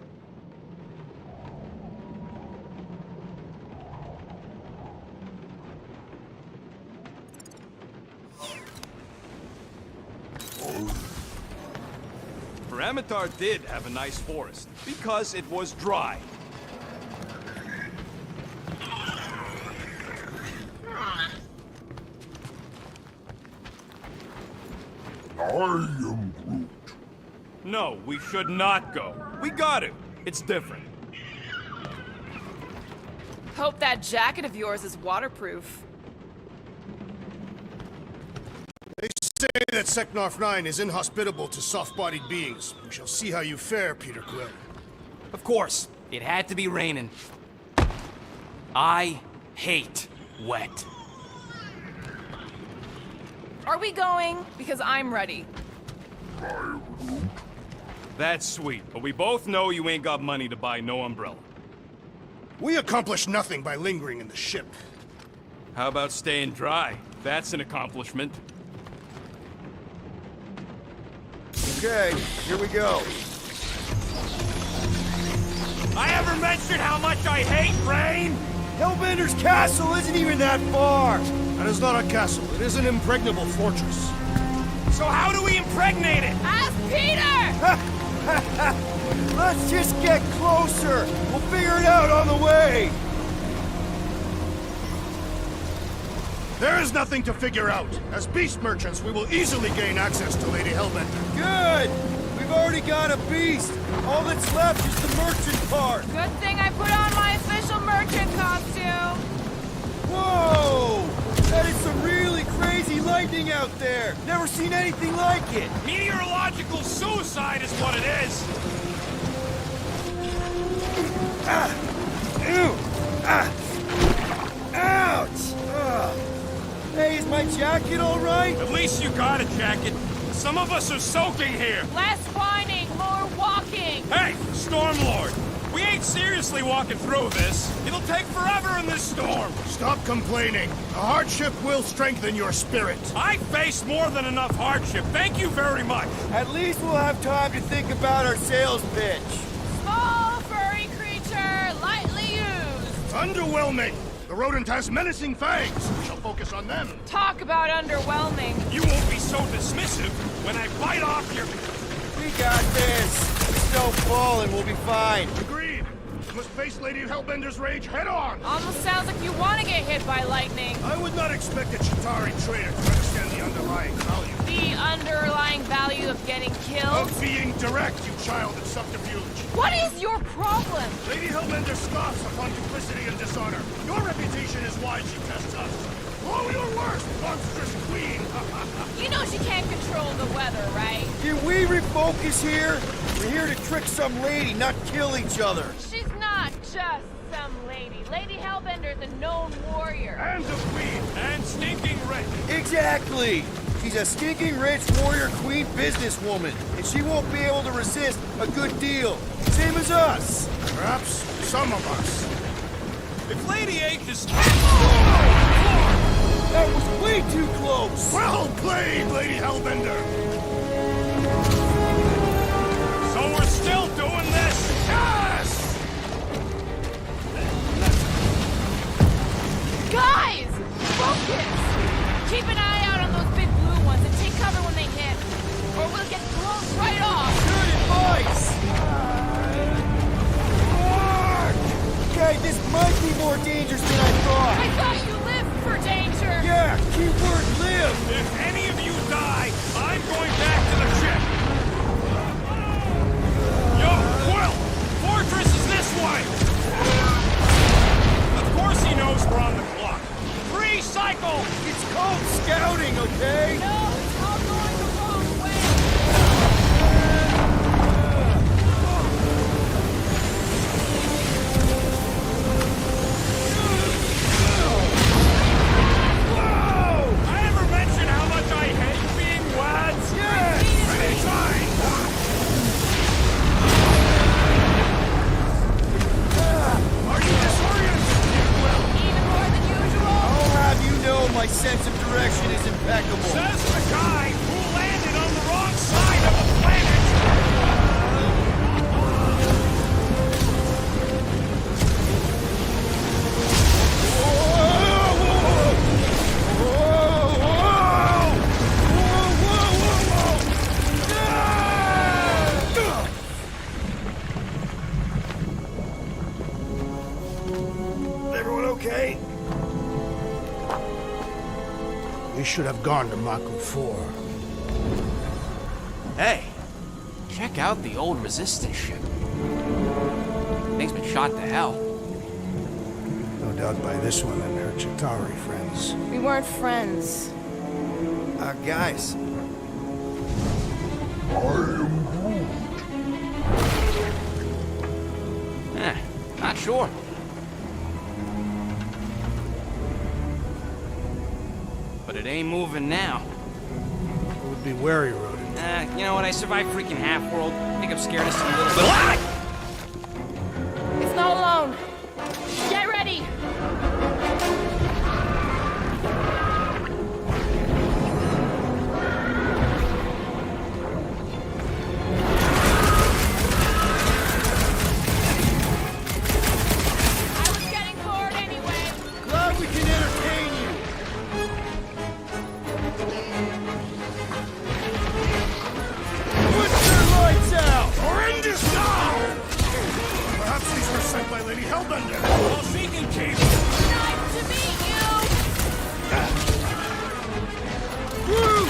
Paramitar did have a nice forest, because it was dry. I am Groot. No, we should not go. We got it. It's different. Hope that jacket of yours is waterproof. They say that MAT6IX is inhospitable to soft-bodied beings. We shall see how you fare, Peter Quill. Of course, it had to be raining. I hate wet. Are we going? Because I'm ready. That's sweet, but we both know you ain't got money to buy no umbrella. We accomplish nothing by lingering in the ship. How about staying dry? That's an accomplishment. Okay, here we go. I ever mentioned how much I hate rain? Hellbender's castle isn't even that far! That is not a castle. It is an impregnable fortress. So how do we impregnate it? Ask Peter! Let's just get closer! We'll figure it out on the way! There is nothing to figure out. As beast merchants, we will easily gain access to Lady Hellbender. Good! We've already got a beast! All that's left is the merchant part! Good thing I put on my official merchant costume. Whoa! That is some really crazy lightning out there! Never seen anything like it! Meteorological suicide is what it is. Ah! Ew! Ah! Ouch! Ugh. Hey, is my jacket all right? At least you got a jacket. Some of us are soaking here. Less whining, more walking. Hey, Stormlord! We ain't seriously walking through this. It'll take forever in this storm. Stop complaining. The hardship will strengthen your spirit. I faced more than enough hardship. Thank you very much. At least we'll have time to think about our sales pitch. Small furry creature, lightly used. Underwhelming. The rodent has menacing fangs. We shall focus on them. Talk about underwhelming. You won't be so dismissive when I bite off your... We got this. Snow fall and we'll be fine. Agreed. We must face Lady Hellbender's rage head on. Almost sounds like you want to get hit by lightning. I would not expect a Chitauri trader to understand the underlying value. The underlying value of getting killed? Of being direct, you child of subterfuge. What is your problem? Lady Hellbender scoffs upon duplicity and dishonor. Your reputation is why she tests us. Blow your worst, monstrous queen! You know she can't control the weather, right? Can we refocus here? We're here to trick some lady, not kill each other. She's not just some lady. Lady Hellbender's a known warrior. And a queen! And stinking rich. Exactly! She's a stinking rich warrior queen businesswoman, and she won't be able to resist a good deal. Same as us. Perhaps some of us. If Lady H is... That was way too close! Well played, Lady Hellbender! So we're still doing this? Yes! Guys! Focus! Keep an eye out on those big blue ones and take cover when they hit. Or we'll get blown right off! Good advice! Okay, this might be more dangerous than I thought. I thought you lived for danger! Yeah, keyword live! If any of you die, I'm going back to the ship. Yo, Quill! For should have gone to Mako 4. Hey, check out the old resistance ship. Thing's been shot to hell. No doubt by this one and her Chitauri friends. We weren't friends. Guys. Not sure. But it ain't moving now. Would be wary, Rodin. You know what? I survived freaking Half-World. I think I'm scared of some little bit. It's not alone. Get ready! I was getting bored anyway. Glad we can entertain you. Put your lights out! Horrendous now! Perhaps these were sent by Lady Hellbender. Well, she can keep. Nice to meet you! Woo!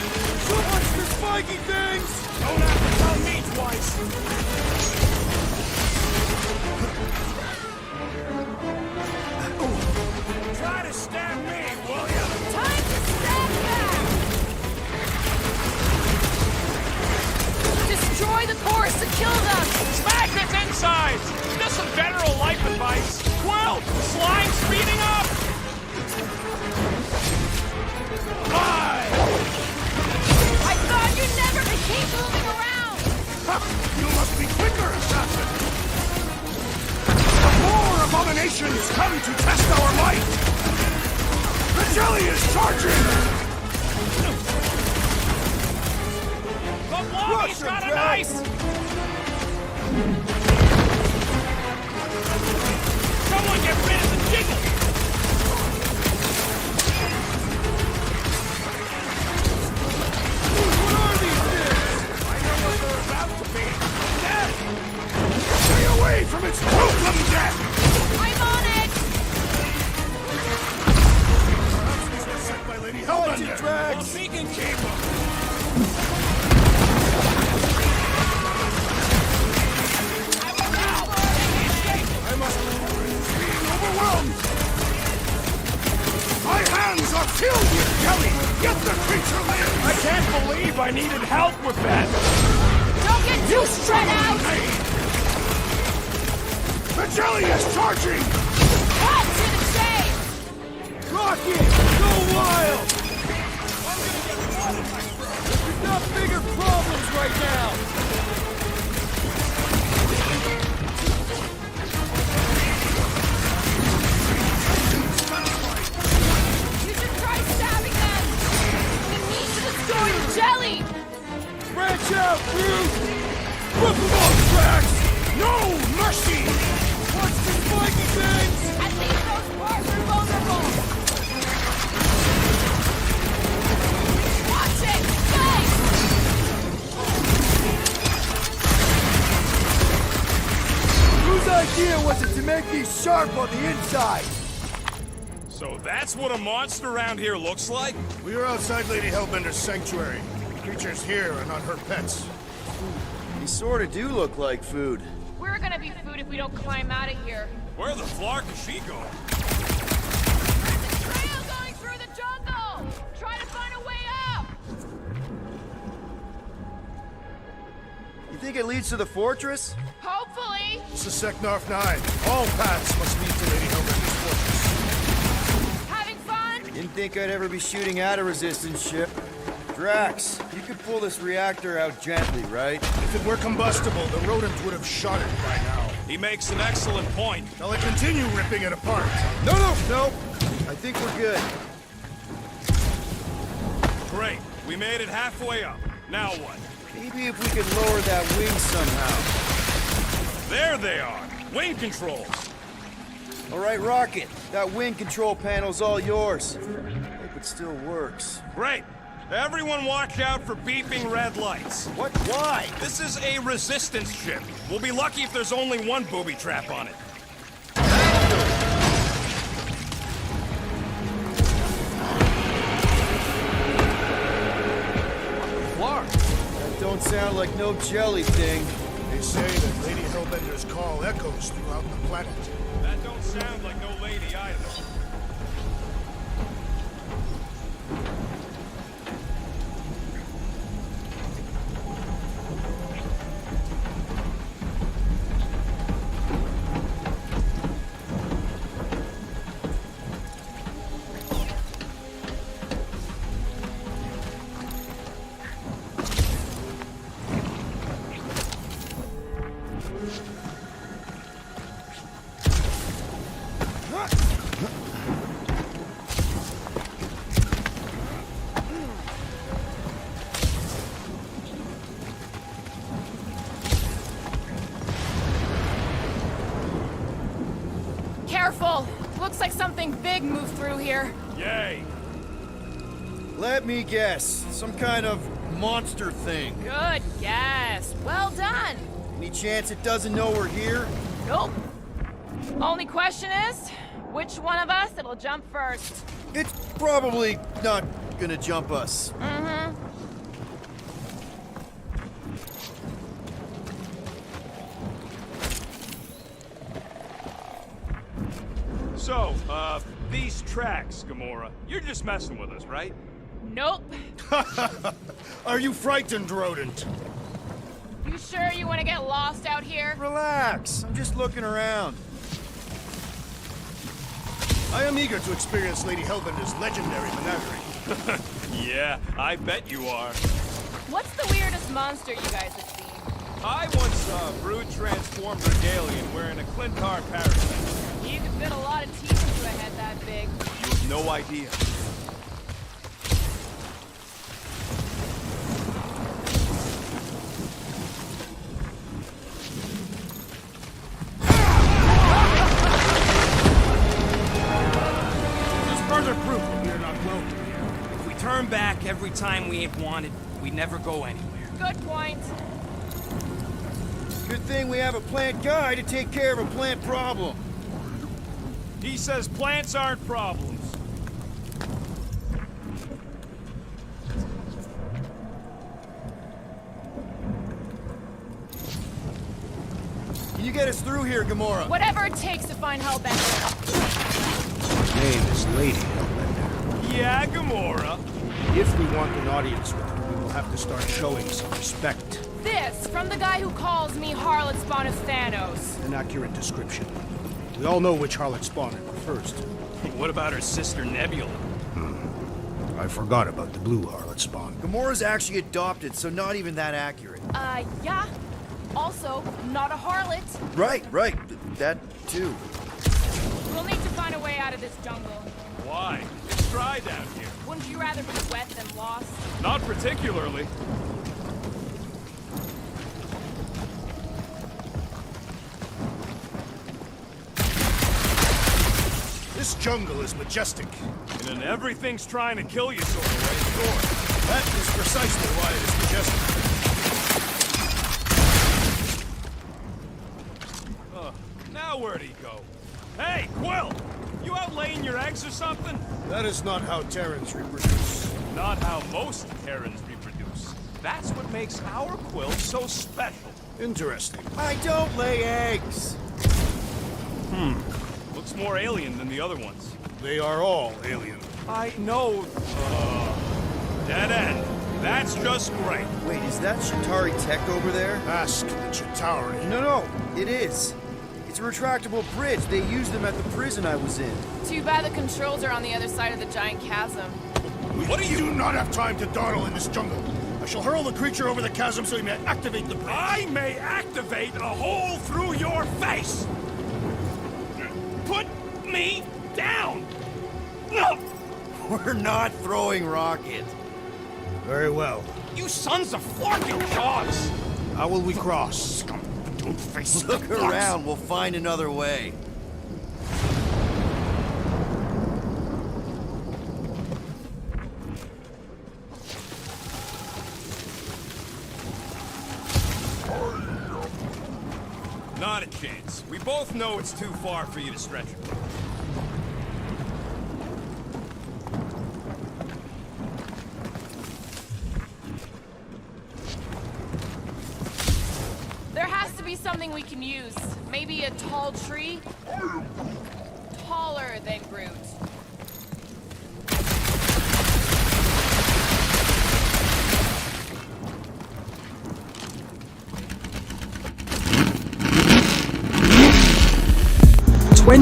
So much for spiky things! Don't have to tell me twice. Try to stab me, will ya? Time to stand back! Destroy the cores to kill them! Smash its insides! Just some general life advice. Quill, slime speeding up! Bye! I thought you'd never keep moving around! Ha! You must be quicker, assassin! More abominations come to test our might! The jelly is charging! The lobby's got an ice! Someone get rid of the jiggle! What are these things? I know what they're about to be. Dead! Stay away from its gruesome death! I'm on it! Perhaps these were sent by Lady Hellbender. Well, she can keep them. I must be being overwhelmed! My hands are filled with jelly, yet the creature lives! I can't believe I needed help with that. Don't get too spread out! The jelly is charging! Cut to the chase! Rocket! Go wild! We've got bigger problems right now! You should try stabbing them! We need to destroy the jelly! Branch out, Groot! Rip them off tracks! No mercy! Watch the spiky things! At least those parts are vulnerable! Watch it! Guys! Whose idea was it to make these sharp on the inside? So that's what a monster around here looks like? We are outside Lady Hellbender's sanctuary. Creatures here are not her pets. These sort of do look like food. We're gonna be food if we don't climb out of here. Where the flark is she going? There's a trail going through the jungle! Try to find a way up! You think it leads to the fortress? Hopefully! This is Seknarf 9. All paths must lead to Lady Hellbender's fortress. Having fun? Didn't think I'd ever be shooting at a resistance ship. Drax, you could pull this reactor out gently, right? If it were combustible, the rodent would have shot it by now. He makes an excellent point. Shall I continue ripping it apart? No! I think we're good. Great. We made it halfway up. Now what? Maybe if we could lower that wing somehow. There they are. Wing controls. All right, Rocket. That wing control panel's all yours. Hope it still works. Great. Everyone watch out for beeping red lights. What? Why? This is a resistance ship. We'll be lucky if there's only one booby trap on it. don't sound like no jelly thing. They say that Lady Hellbender's call echoes throughout the planet. That don't sound like no lady either. Careful! Looks like something big moved through here. Yay! Let me guess. Some kind of monster thing. Good guess. Well done. Any chance it doesn't know we're here? Nope. Only question is, which one of us it'll jump first? It's probably not gonna jump us. Mm-hmm. So, these tracks, Gamora, you're just messing with us, right? Nope. Are you frightened, rodent? You sure you want to get lost out here? Relax. I'm just looking around. I am eager to experience Lady Hellbender's legendary menagerie. Yeah, I bet you are. What's the weirdest monster you guys have seen? I once saw a brood transformed Regalian wearing a Clintar parasite. You could fit a lot of teeth into a head that big. You have no idea. Further proof that we are not welcome here. If we turn back every time we ain't wanted, we never go anywhere. Good point. Good thing we have a plant guy to take care of a plant problem. He says plants aren't problems. Can you get us through here, Gamora? Whatever it takes to find Hellbender. Name is Lady Hellbender. Yeah, Gamora. If we want an audience with her, we will have to start showing some respect. This from the guy who calls me Harlot Spawn of Thanos. An accurate description. We all know which harlot spawn it refers to. What about her sister Nebula? I forgot about the blue harlot spawn. Gamora's actually adopted, so not even that accurate. Yeah. Also, not a harlot. Right. That too. We'll need to find a way out of this jungle. Why? It's dry down here. Wouldn't you rather be wet than lost? Not particularly. This jungle is majestic. In an everything's trying to kill you sort of way, sure. That is precisely why it is majestic. Now where'd he go? Hey, Quill! You out laying your eggs or something? That is not how Terrans reproduce. Not how most Terrans reproduce. That's what makes our Quill so special. Interesting. I don't lay eggs. Looks more alien than the other ones. They are all alien. I know. Dead end. That's just great. Wait, is that Chitauri tech over there? Ask the Chitauri. No, it is. It's a retractable bridge. They used them at the prison I was in. Too bad the controls are on the other side of the giant chasm. What do you do not have time to dawdle in this jungle? I shall hurl the creature over the chasm so he may activate the bridge. I may activate a hole through your face! Put me down! We're not throwing rockets. Very well. You sons of flarking dogs! How will we cross? Don't face Look around. We'll find another way. Not a chance. We both know it's too far for you to stretch it. be something we can use. Maybe a tall tree? Taller than Groot.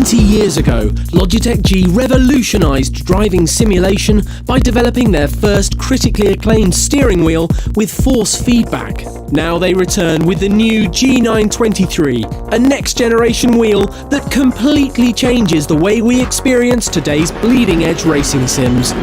Years ago, Logitech G revolutionized driving simulation by developing their first critically acclaimed steering wheel with force feedback. Now they return with the new G923, a next-generation wheel that completely changes the way we experience today's bleeding-edge racing sims.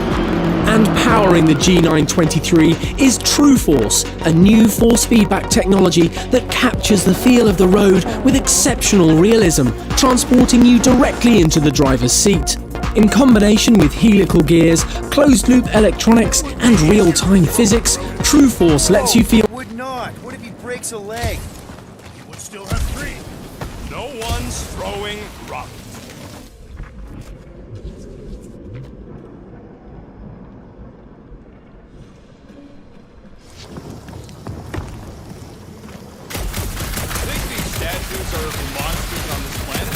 And powering the G923 is TrueForce, a new force feedback technology that captures the feel of the road with exceptional realism, transporting you directly into the driver's seat. In combination with helical gears, closed-loop electronics, and real-time physics, TrueForce lets you feel... Would not. What if he breaks a leg? You would still have 3. No one's throwing rocks. Think these statues are the monsters on this planet?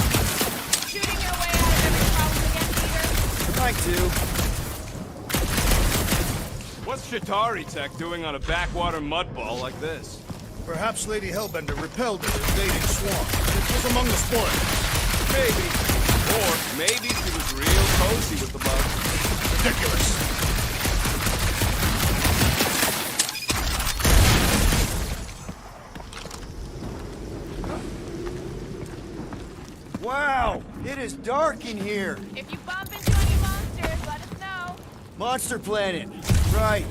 Shooting your way out of every problem again, Peter? I do. What's Shatari Tech doing on a backwater mud ball like this? Perhaps Lady Hellbender repelled an invading swarm. It was among the spoils. Maybe. Or maybe she was real cozy with the bug. Ridiculous. Wow, it is dark in here. If you bump into any monsters, let us know. Monster Planet. Right.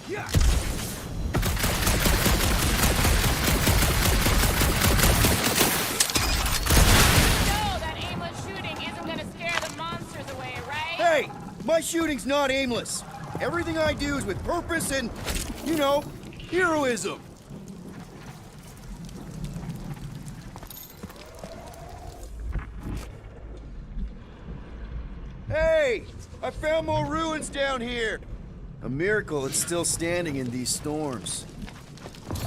Yeah. No, that aimless shooting isn't gonna scare the monsters away, right? Hey, my shooting's not aimless. Everything I do is with purpose and, you know, heroism. Hey, I found more ruins down here. A miracle it's still standing in these storms.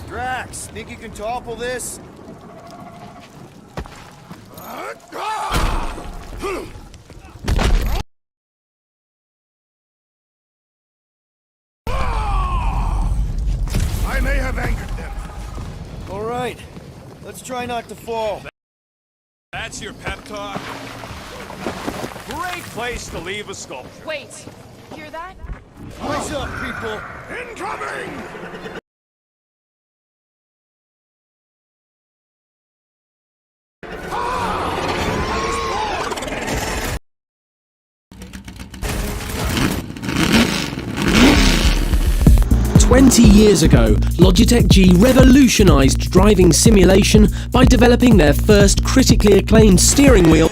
Drax, think you can topple this? I may have angered them. All right, let's try not to fall. That's your pep talk? Great place to leave a sculpture. Wait, hear that? What's up, people? Incoming! 20 years ago, Logitech G revolutionized driving simulation by developing their first critically acclaimed steering wheel.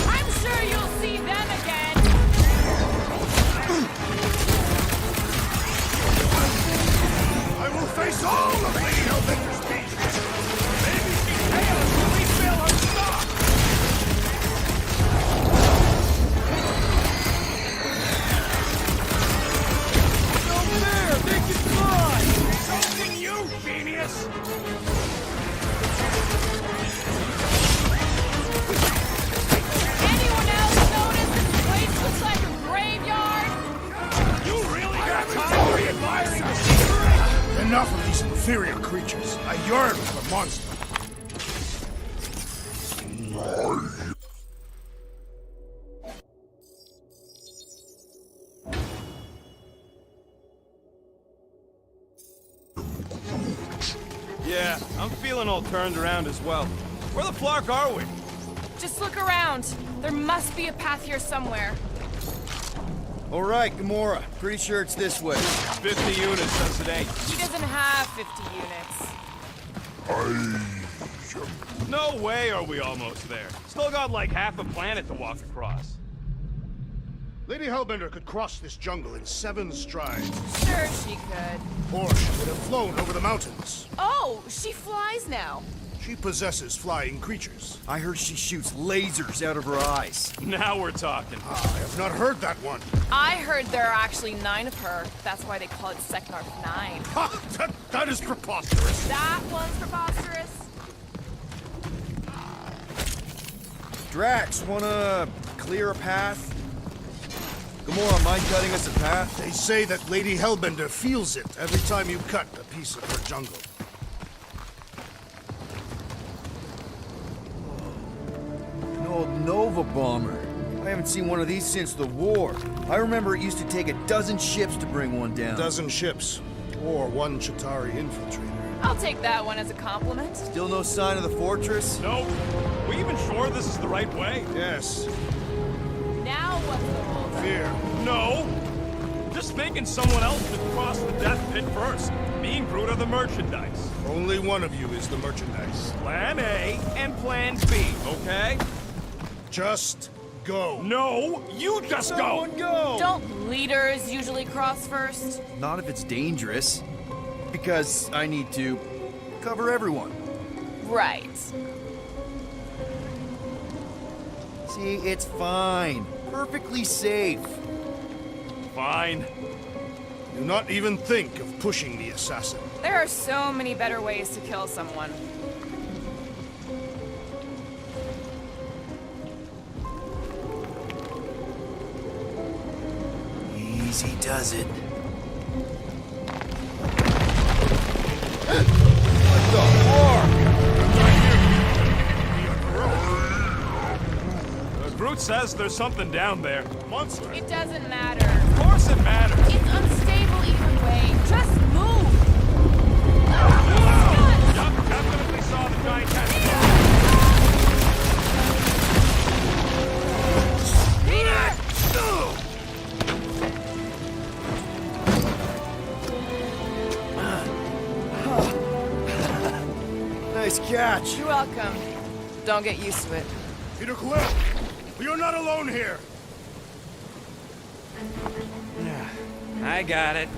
I'm sure you'll see them again. I will face all of Lady Hellbender's beasts. Maybe she'll pay us when we fill her stock. No fair! They can fly! Something you, genius! Anyone else Yeah, I'm feeling all turned around as well. Where the flark are we? Just look around. There must be a path here somewhere. All right, Gamora. Pretty sure it's this way. 50 units as it ain't. He doesn't have 50 units. No way are we almost there. Still got like half a planet to walk across. Lady Hellbender could cross this jungle in 7 strides. Sure, she could. Or she could have flown over the mountains. Oh, she flies now. She possesses flying creatures. I heard she shoots lasers out of her eyes. Now we're talking. I have not heard that one. I heard there are actually 9 of her. That's why they call it Seknarf 9. Ha! That is preposterous. That one's preposterous. Drax, wanna clear a path? Gamora, mind cutting us a path? They say that Lady Hellbender feels it every time you cut a piece of her jungle. An old Nova bomber. I haven't seen one of these since the war. I remember it used to take a dozen ships to bring one down. A dozen ships. Or 1 Chitauri infiltrator. I'll take that one as a compliment. Still no sign of the fortress? Nope. We even sure this is the right way? Yes. Now what's the hold up? Fear. No. Just thinking someone else should cross the death pit first. Me and Groot are the merchandise. Only one of you is the merchandise. Plan A and Plan B, okay? Just go. No, you just Someone go! Don't leaders usually cross first? Not if it's dangerous. Because I need to cover everyone. Right. See, it's fine. Perfectly safe. Fine. Do not even think of pushing the assassin. There are so many better ways to kill someone. Easy does it. Groot says there's something down there. Monster. It doesn't matter. Of course it matters. It's unstable either way. Just move! Yup, definitely saw the giant tentacle. Peter! Nice catch. You're welcome. Don't get used to it. Peter Quill, we are not alone here. I got it.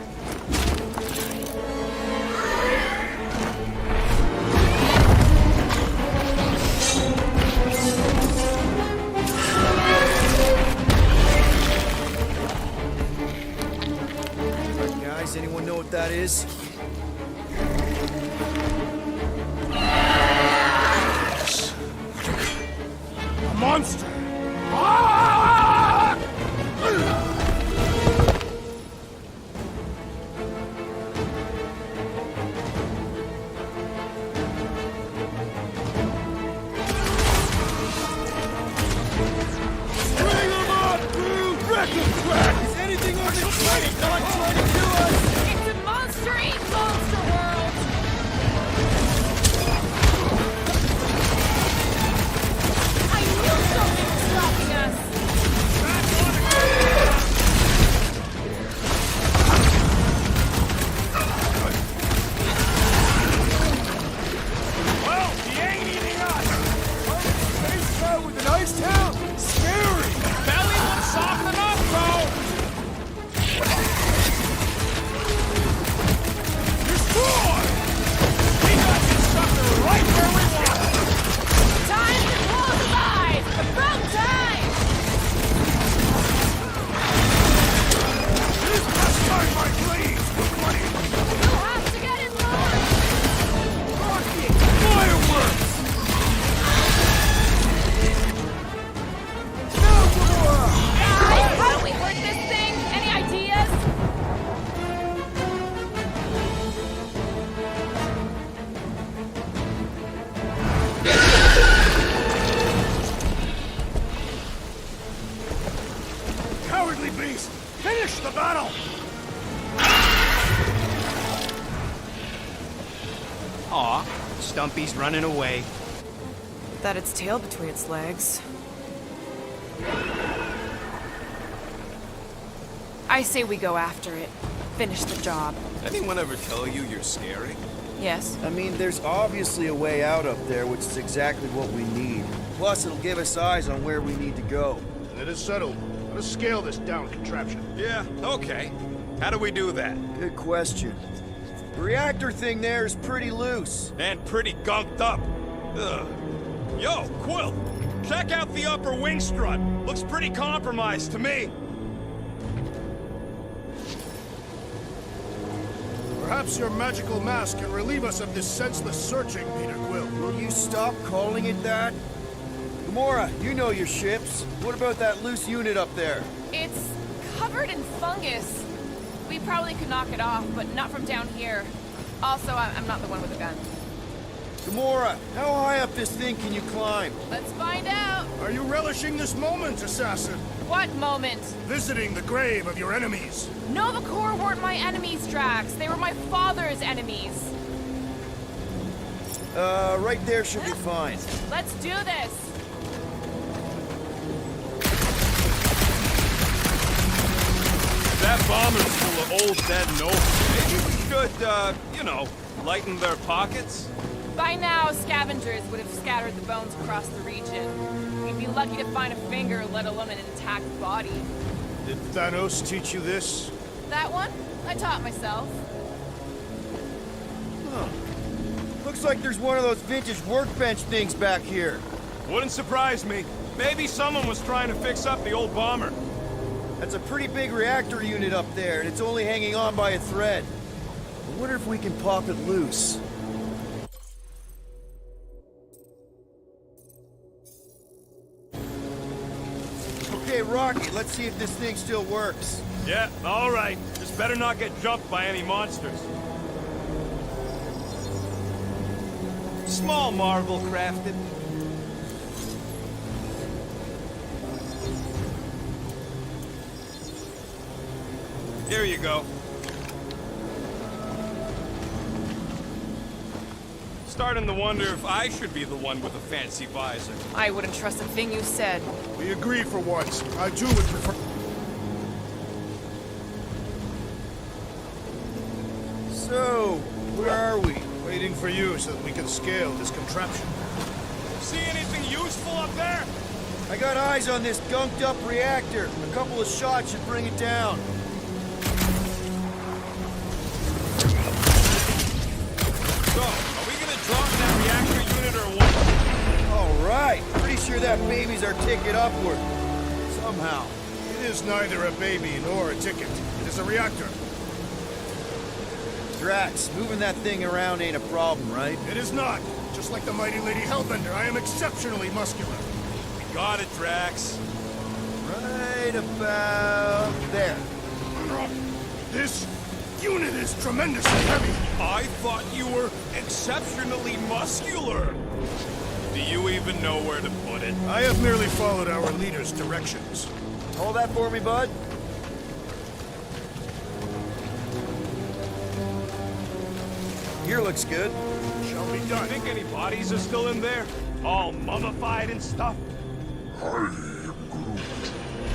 Guys, anyone know what that is? A monster. Bring him up, Groot! Wreck him, crack! Is anything on this planet not trying to kill us? It's a monster eat monster world! I knew something Stumpy's running away. That its tail between its legs. I say we go after it. Finish the job. Anyone ever tell you you're scary? Yes? I mean, there's obviously a way out up there, which is exactly what we need. Plus, it'll give us eyes on where we need to go. It is settled. Let us scale this down contraption. Yeah, okay. How do we do that? Good question. The reactor thing there is pretty loose. And pretty gunked up. Ugh. Yo, Quill! Check out the upper wing strut. Looks pretty compromised to me. Perhaps your magical mask can relieve us of this senseless searching, Peter Quill. Will you stop calling it that? Gamora, you know your ships. What about that loose unit up there? It's covered in fungus. We probably could knock it off, but not from down here. Also, I'm not the one with the gun. Gamora, how high up this thing can you climb? Let's find out. Are you relishing this moment, assassin? What moment? Visiting the grave of your enemies. Nova Corps weren't my enemies, Drax. They were my father's enemies. Right there should be fine. Let's do this. That bomber's full of old dead Nova. Maybe we should, you know, lighten their pockets? By now, scavengers would have scattered the bones across the region. We'd be lucky to find a finger, let alone an intact body. Did Thanos teach you this? That one? I taught myself. Huh. Looks like there's one of those vintage workbench things back here. Wouldn't surprise me. Maybe someone was trying to fix up the old bomber. That's a pretty big reactor unit up there, and it's only hanging on by a thread. I wonder if we can pop it loose. Okay, Rocky, let's see if this thing still works. Yeah, all right. Just better not get jumped by any monsters. Small marvel crafted. Here you go. Starting to wonder if I should be the one with a fancy visor. I wouldn't trust a thing you said. We agree for once. I too would prefer... So, where are we? Waiting for you so that we can scale this contraption. See anything useful up there? I got eyes on this gunked up reactor. A couple of shots should bring it down. So, are we gonna drop that reactor unit or what? All right. Pretty sure that baby's our ticket upward. Somehow. It is neither a baby nor a ticket. It is a reactor. Drax, moving that thing around ain't a problem, right? It is not. Just like the mighty Lady Hellbender, I am exceptionally muscular. Got it, Drax. Right about there. This unit is tremendously heavy. I thought you were exceptionally muscular. Do you even know where to put it? I have merely followed our leader's directions. Hold that for me, bud. Here looks good. Shall be done. Think any bodies are still in there? All mummified and stuff?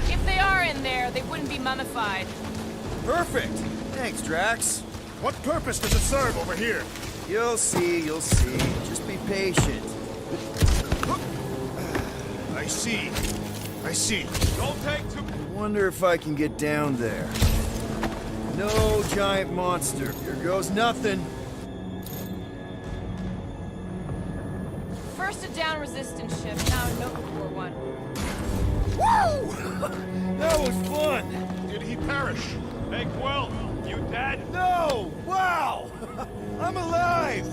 If they are in there, they wouldn't be mummified. Perfect. Thanks, Drax. What purpose does it serve over here? You'll see, you'll see. Just be patient. I see. I see. Don't take too... I wonder if I can get down there. No giant monster. Here goes nothing. First a down resistance ship, now a Nova Corps one. Woo! That was fun. Did he perish? Hey, Quill, you dead? No! Wow! I'm alive!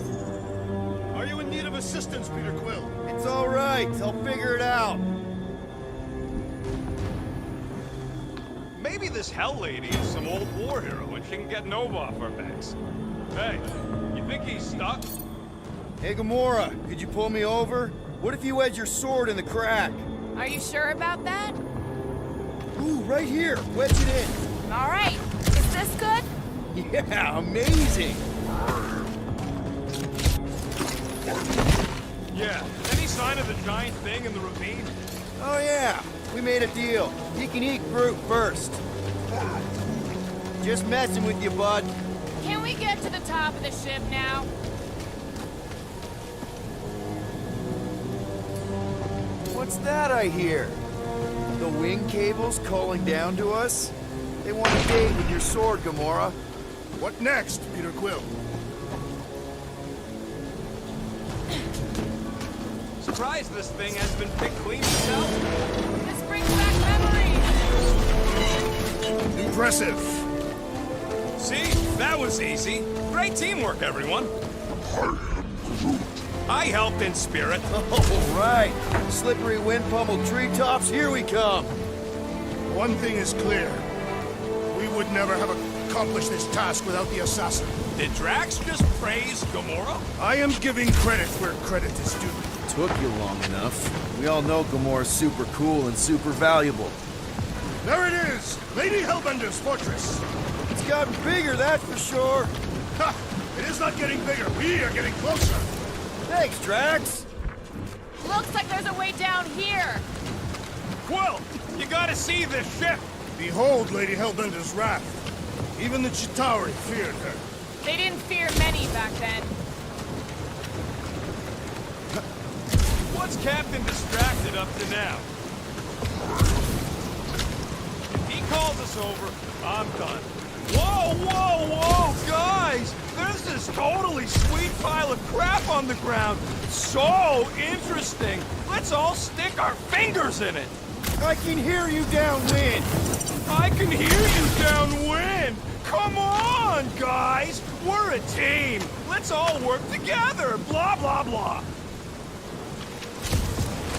Are you in need of assistance, Peter Quill? It's all right. I'll figure it out. Maybe this Hell Lady is some old war hero and she can get Nova off our backs. Hey, you think he's stuck? Hey, Gamora, could you pull me over? What if you wedge your sword in the crack? Are you sure about that? Ooh, right here. Wedge it in. All right. Is this good? Yeah, amazing. Yeah, any sign of the giant thing in the ravine? Oh yeah, we made a deal. He can eat Groot first. Just messing with you, bud. Can we get to the top of the ship now? What's that I hear? The wing cables calling down to us? They want a date with your sword, Gamora. What next, Peter Quill? Surprised this thing hasn't been picked clean itself. This brings back memories! Impressive. See? That was easy. Great teamwork, everyone. I helped in spirit. All right. Slippery wind pummeled treetops, here we come. One thing is clear. We would never have accomplished this task without the assassin. Did Drax just praise Gamora? I am giving credit where credit is due. Took you long enough. We all know Gamora's super cool and super valuable. There it is! Lady Hellbender's fortress! It's gotten bigger, that's for sure. Ha! It is not getting bigger. We are getting closer. Thanks, Drax. Looks like there's a way down here! Quill, you gotta see this ship. Behold Lady Hellbender's wrath. Even the Chitauri feared her. They didn't fear many back then. What's Captain Distracted up to now? He calls us over, I'm done. Whoa, whoa, whoa, guys! There's this totally sweet pile of crap on the ground. So interesting. Let's all stick our fingers in it. I can hear you downwind. I can hear you downwind. Come on, guys. We're a team. Let's all work together. Blah, blah, blah.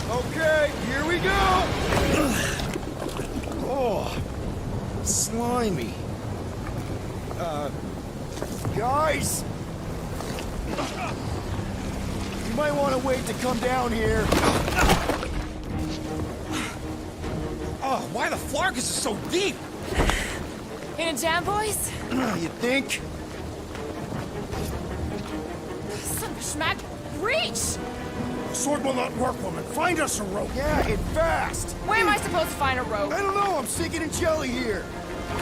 Okay, here we go. Oh, slimy. Guys? You might want to wait to come down here. Oh, why the Flarkus is so deep? In a jam, boys? You think? Son of a schmack, reach! The sword will not work, woman. Find us a rope. Yeah, and fast. Where am I supposed to find a rope? I don't know, I'm sinking in jelly here.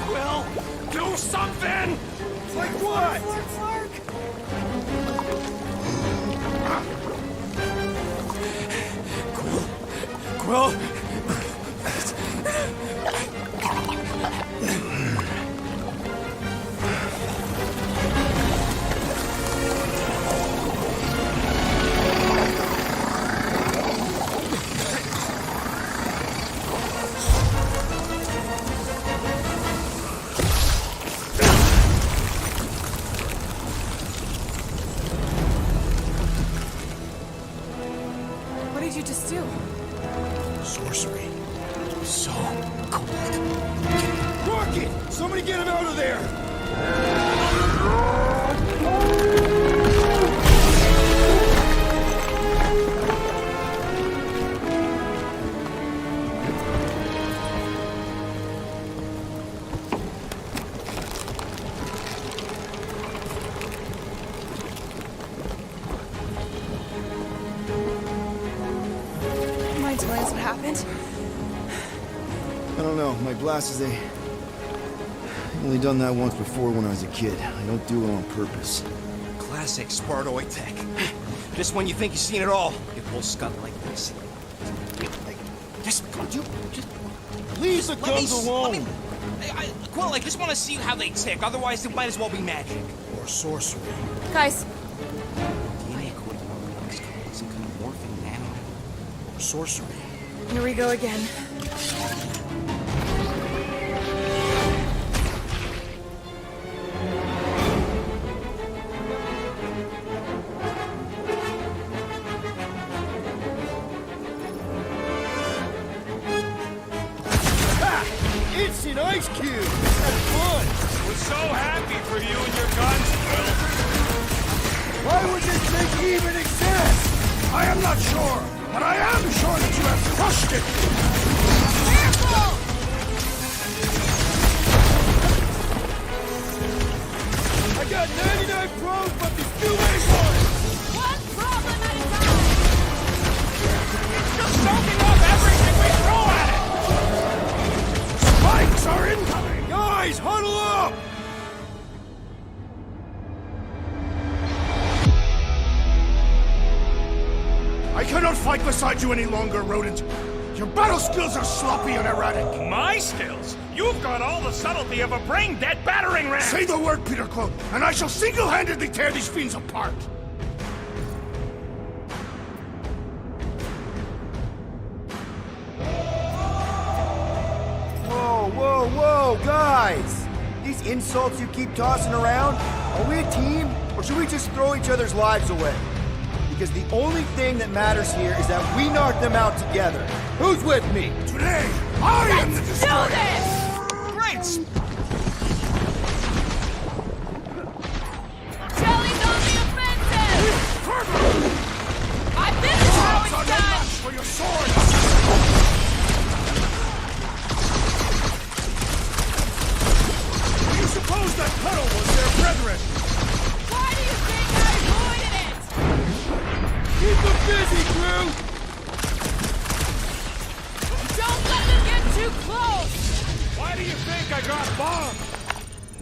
Will, do something! Like what? Quill? What did you just do? Sorcery. So cold. Rocket! Somebody get him out of there! Mind telling us what happened? I don't know, my glasses, I've only done that once before when I was a kid. I don't do it on purpose. Classic Spartoid tech. Just when you think you've seen it all, you pull scut like this. Just Leave the guns alone! Quill, I just want to see how they tick. Otherwise, it might as well be magic. Or sorcery. Guys, DNA code looks like some kind of morphing nano. Or sorcery. here we go again. Instant ice cube! That's fun! We're so happy for you and your guns, Quill. Why would this thing even exist? I am not sure, but I am sure that you have crushed it! Careful! I got 99 pros, but there's too many ones! One problem beside you any longer, rodent. Your battle skills are sloppy and erratic. My skills? You've got all the subtlety of a brain-dead battering ram! Say the word, Peter Quill, and I shall single-handedly tear these fiends apart. Whoa, whoa, whoa, guys! These insults you keep tossing around, are we a team, or should we just throw each other's lives away? Because the only thing that matters here is that we knock them out together. Who's with me? Today, I am the destroyer! Do this! Great! Jelly's on the offensive! This is how it's done! For your sword! Do you suppose that puddle was their brethren? Why do you think I avoided it? Keep them busy, crew! Don't let them get too close! Why do you think I got bombed?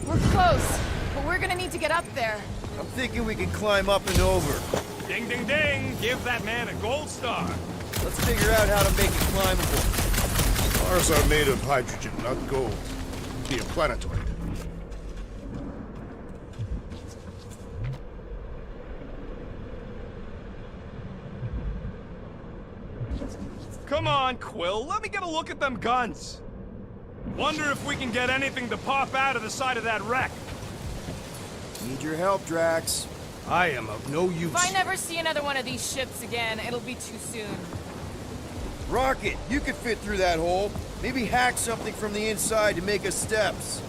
We're close, but we're gonna need to get up there. I'm thinking we can climb up and over. Ding, ding, ding! Give that man a gold star. Let's figure out how to make it climbable. Stars are made of hydrogen, not gold. Be a planetoid. Come on, Quill, let me get a look at them guns. Wonder if we can get anything to pop out of the side of that wreck. Need your help, Drax. I am of no use. If I never see another one of these ships again, it'll be too soon. Rocket, you could fit through that hole. Maybe hack something from the inside to make us steps.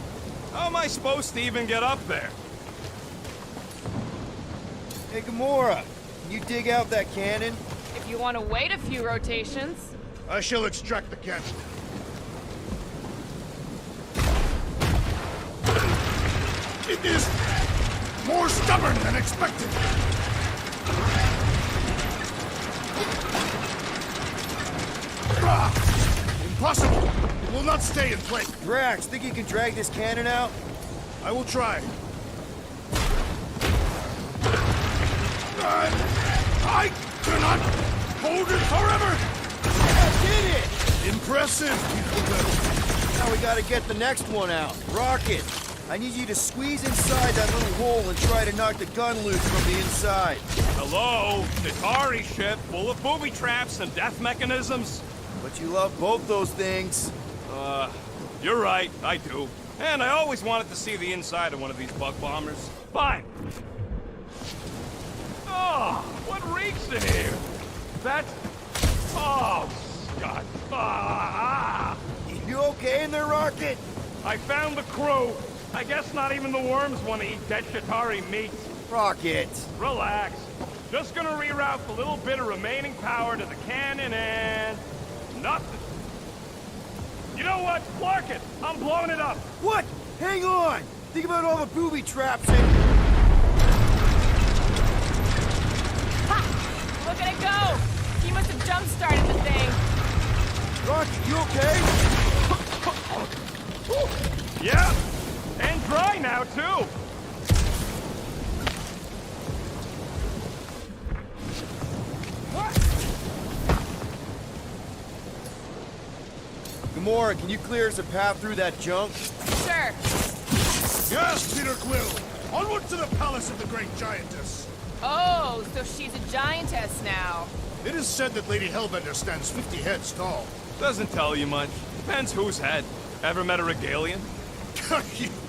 How am I supposed to even get up there? Hey, Gamora, can you dig out that cannon? If you want to wait a few rotations. I shall extract the cannon. It is more stubborn than expected. Impossible! It will not stay in place. Drax, think you can drag this cannon out? I will try. I cannot hold it forever! I did it! Impressive, people. Now we gotta get the next one out. Rocket, I need you to squeeze inside that little hole and try to knock the gun loose from the inside. Hello? Chitauri ship full of booby traps and death mechanisms? But you love both those things. You're right, I do. And I always wanted to see the inside of one of these bug bombers. Fine. Oh, what reeks in here? That... Oh, God. You okay in there, Rocket? I found the crew. I guess not even the worms want to eat dead Chitauri meat. Rocket. Relax. Just gonna reroute the little bit of remaining power to the cannon and... nothing. You know what? Clark it! I'm blowing it up! What? Hang on! Think about all the booby traps and... Ha! Look at it go! He must have jump-started the thing. Rocket, you okay? Yeah! And dry now, too! Gamora, can you clear us a path through that junk? Sure. Yes, Peter Quill. Onward to the palace of the great giantess. Oh, so she's a giantess now. It is said that Lady Hellbender stands 50 heads tall. Doesn't tell you much. Depends whose head. Ever met a regalian?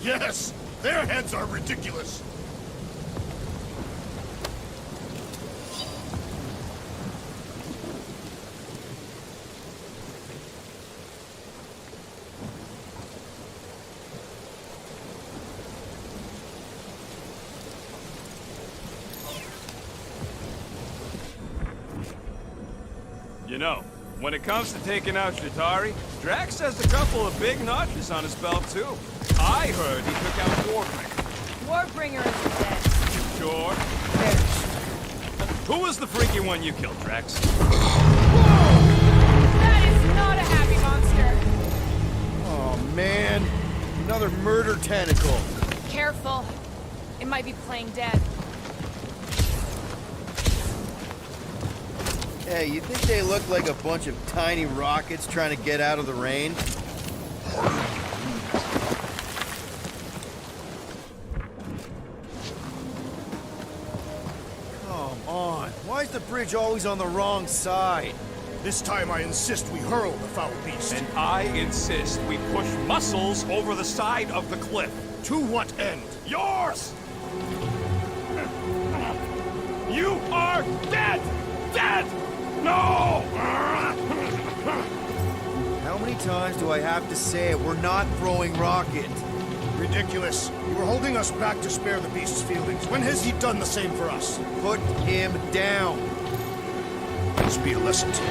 Yes, their heads are ridiculous. You know, when it comes to taking out Chitauri, Drax has a couple of big notches on his belt, too. I heard he took out Warbringer. Warbringer is dead. Sure. Who was the freaky one you killed, Drax? That is not a happy monster. Oh, man. Another murder tentacle. Careful. It might be playing dead. Hey, you think they look like a bunch of tiny rockets trying to get out of the rain? Come on. Why is the bridge always on the wrong side? This time I insist we hurl the foul beast. And I insist we push Muscles over the side of the cliff. To what end? Yours! You are dead! Dead! No! How many times do I have to say it? We're not throwing rocket. Ridiculous. You were holding us back to spare the beast's feelings. When has he done the same for us? Put him down. This be a lesson to you.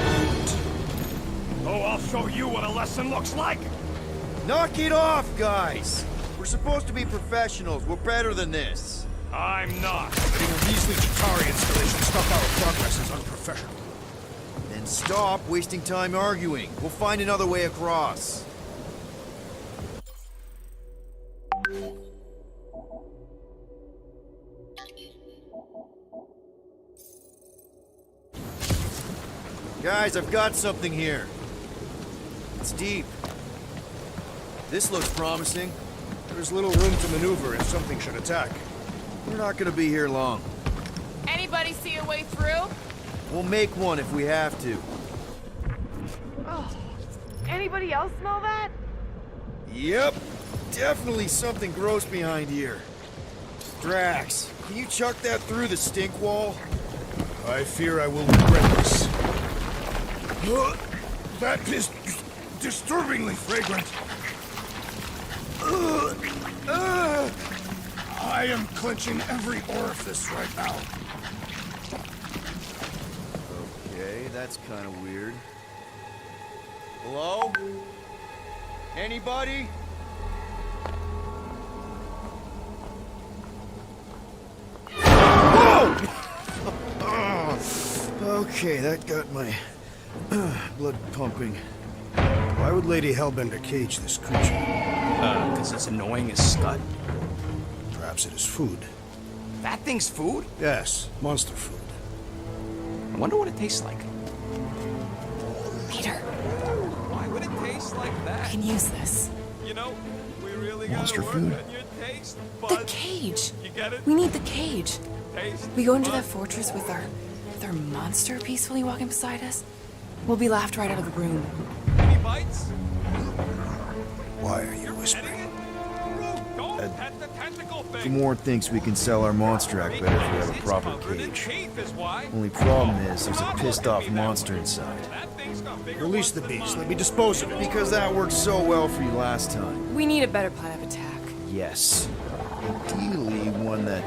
Oh, I'll show you what a lesson looks like! Knock it off, guys! We're supposed to be professionals. We're better than this. I'm not. Letting a measly Chitauri installation stop our progress is unprofessional. Then stop wasting time arguing. We'll find another way across. Guys, I've got something here. It's deep. This looks promising. There's little room to maneuver if something should attack. We're not gonna be here long. Anybody see a way through? We'll make one if we have to. Oh, anybody else smell that? Yep. Definitely something gross behind here. Drax, can you chuck that through the stink wall? I fear I will regret this. That is disturbingly fragrant. I am clenching every orifice right now. Okay, that's kind of weird. Hello? Anybody? Whoa! Okay, that got my blood pumping. Why would Lady Hellbender cage this creature? Because it's annoying as scud. Perhaps it is food. That thing's food? Yes, monster food. I wonder what it tastes like. Peter, Why would it taste like I that? can use this. You know, we really Monster gotta work food. on your taste, The bud. cage. You get it? We need the cage. Taste, We go into bud. that fortress with our monster peacefully walking beside us. We'll be laughed right out of the room. Any bites? Why are you Petting whispering? it? Root, don't pet the tentacle thing. Demore thinks we can sell our monster act better if we have a proper cage. Only problem is, there's a pissed off monster inside. Release the beast. Let me dispose of it. Because that worked so well for you last time. We need a better plan of attack. Yes. Ideally, one that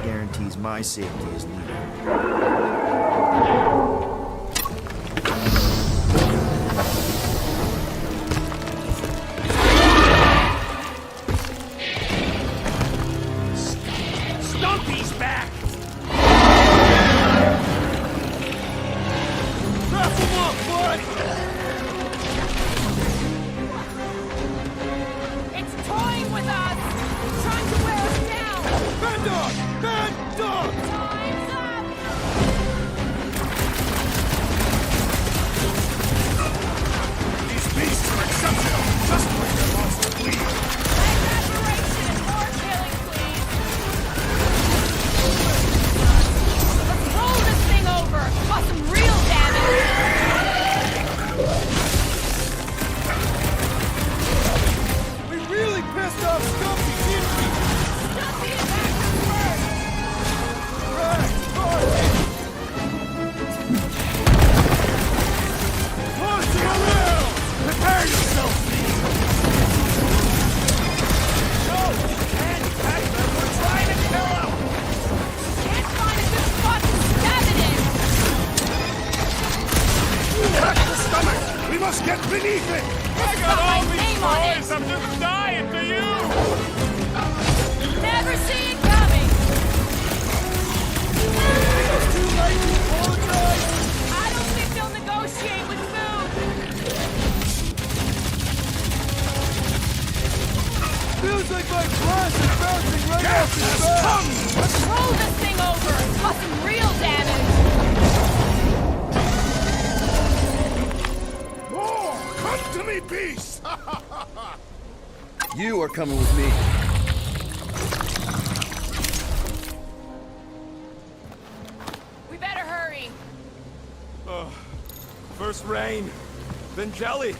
guarantees my safety as leader. Stumpy's back! Wrap him up, bud! It's toying with us! Trying to wear us down! Bad dog! Bad dog! Time's up! These beasts are exceptional. Just like their monster bleed. Less aberration and more killing, please! Let's roll this thing over! Cause some real damage! We really pissed off Stumpy, didn't we? Stumpy attacked us first! Right, Push around! Prepare yourself, We're trying to kill him! Can't find a good spot to stab it in! Attack the stomach! We must get beneath it! I got got all my these name on it. toys, I'm just dying for you! Never see it coming! I don't think they'll negotiate with food! Feels like my flesh is bouncing right off his back! Let's roll this thing over! Cause some real damage! to me, beast! You are coming with me. We better hurry. First rain, then jelly,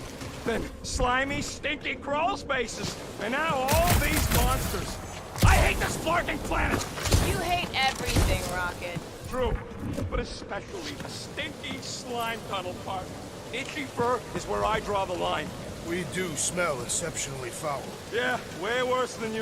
then slimy, stinky crawl spaces, and now all these monsters. I hate this flarking planet! You hate everything, Rocket. True, but especially the stinky slime tunnel part. Itchy fur is where I draw the line. We do smell exceptionally foul. Yeah, way worse than you.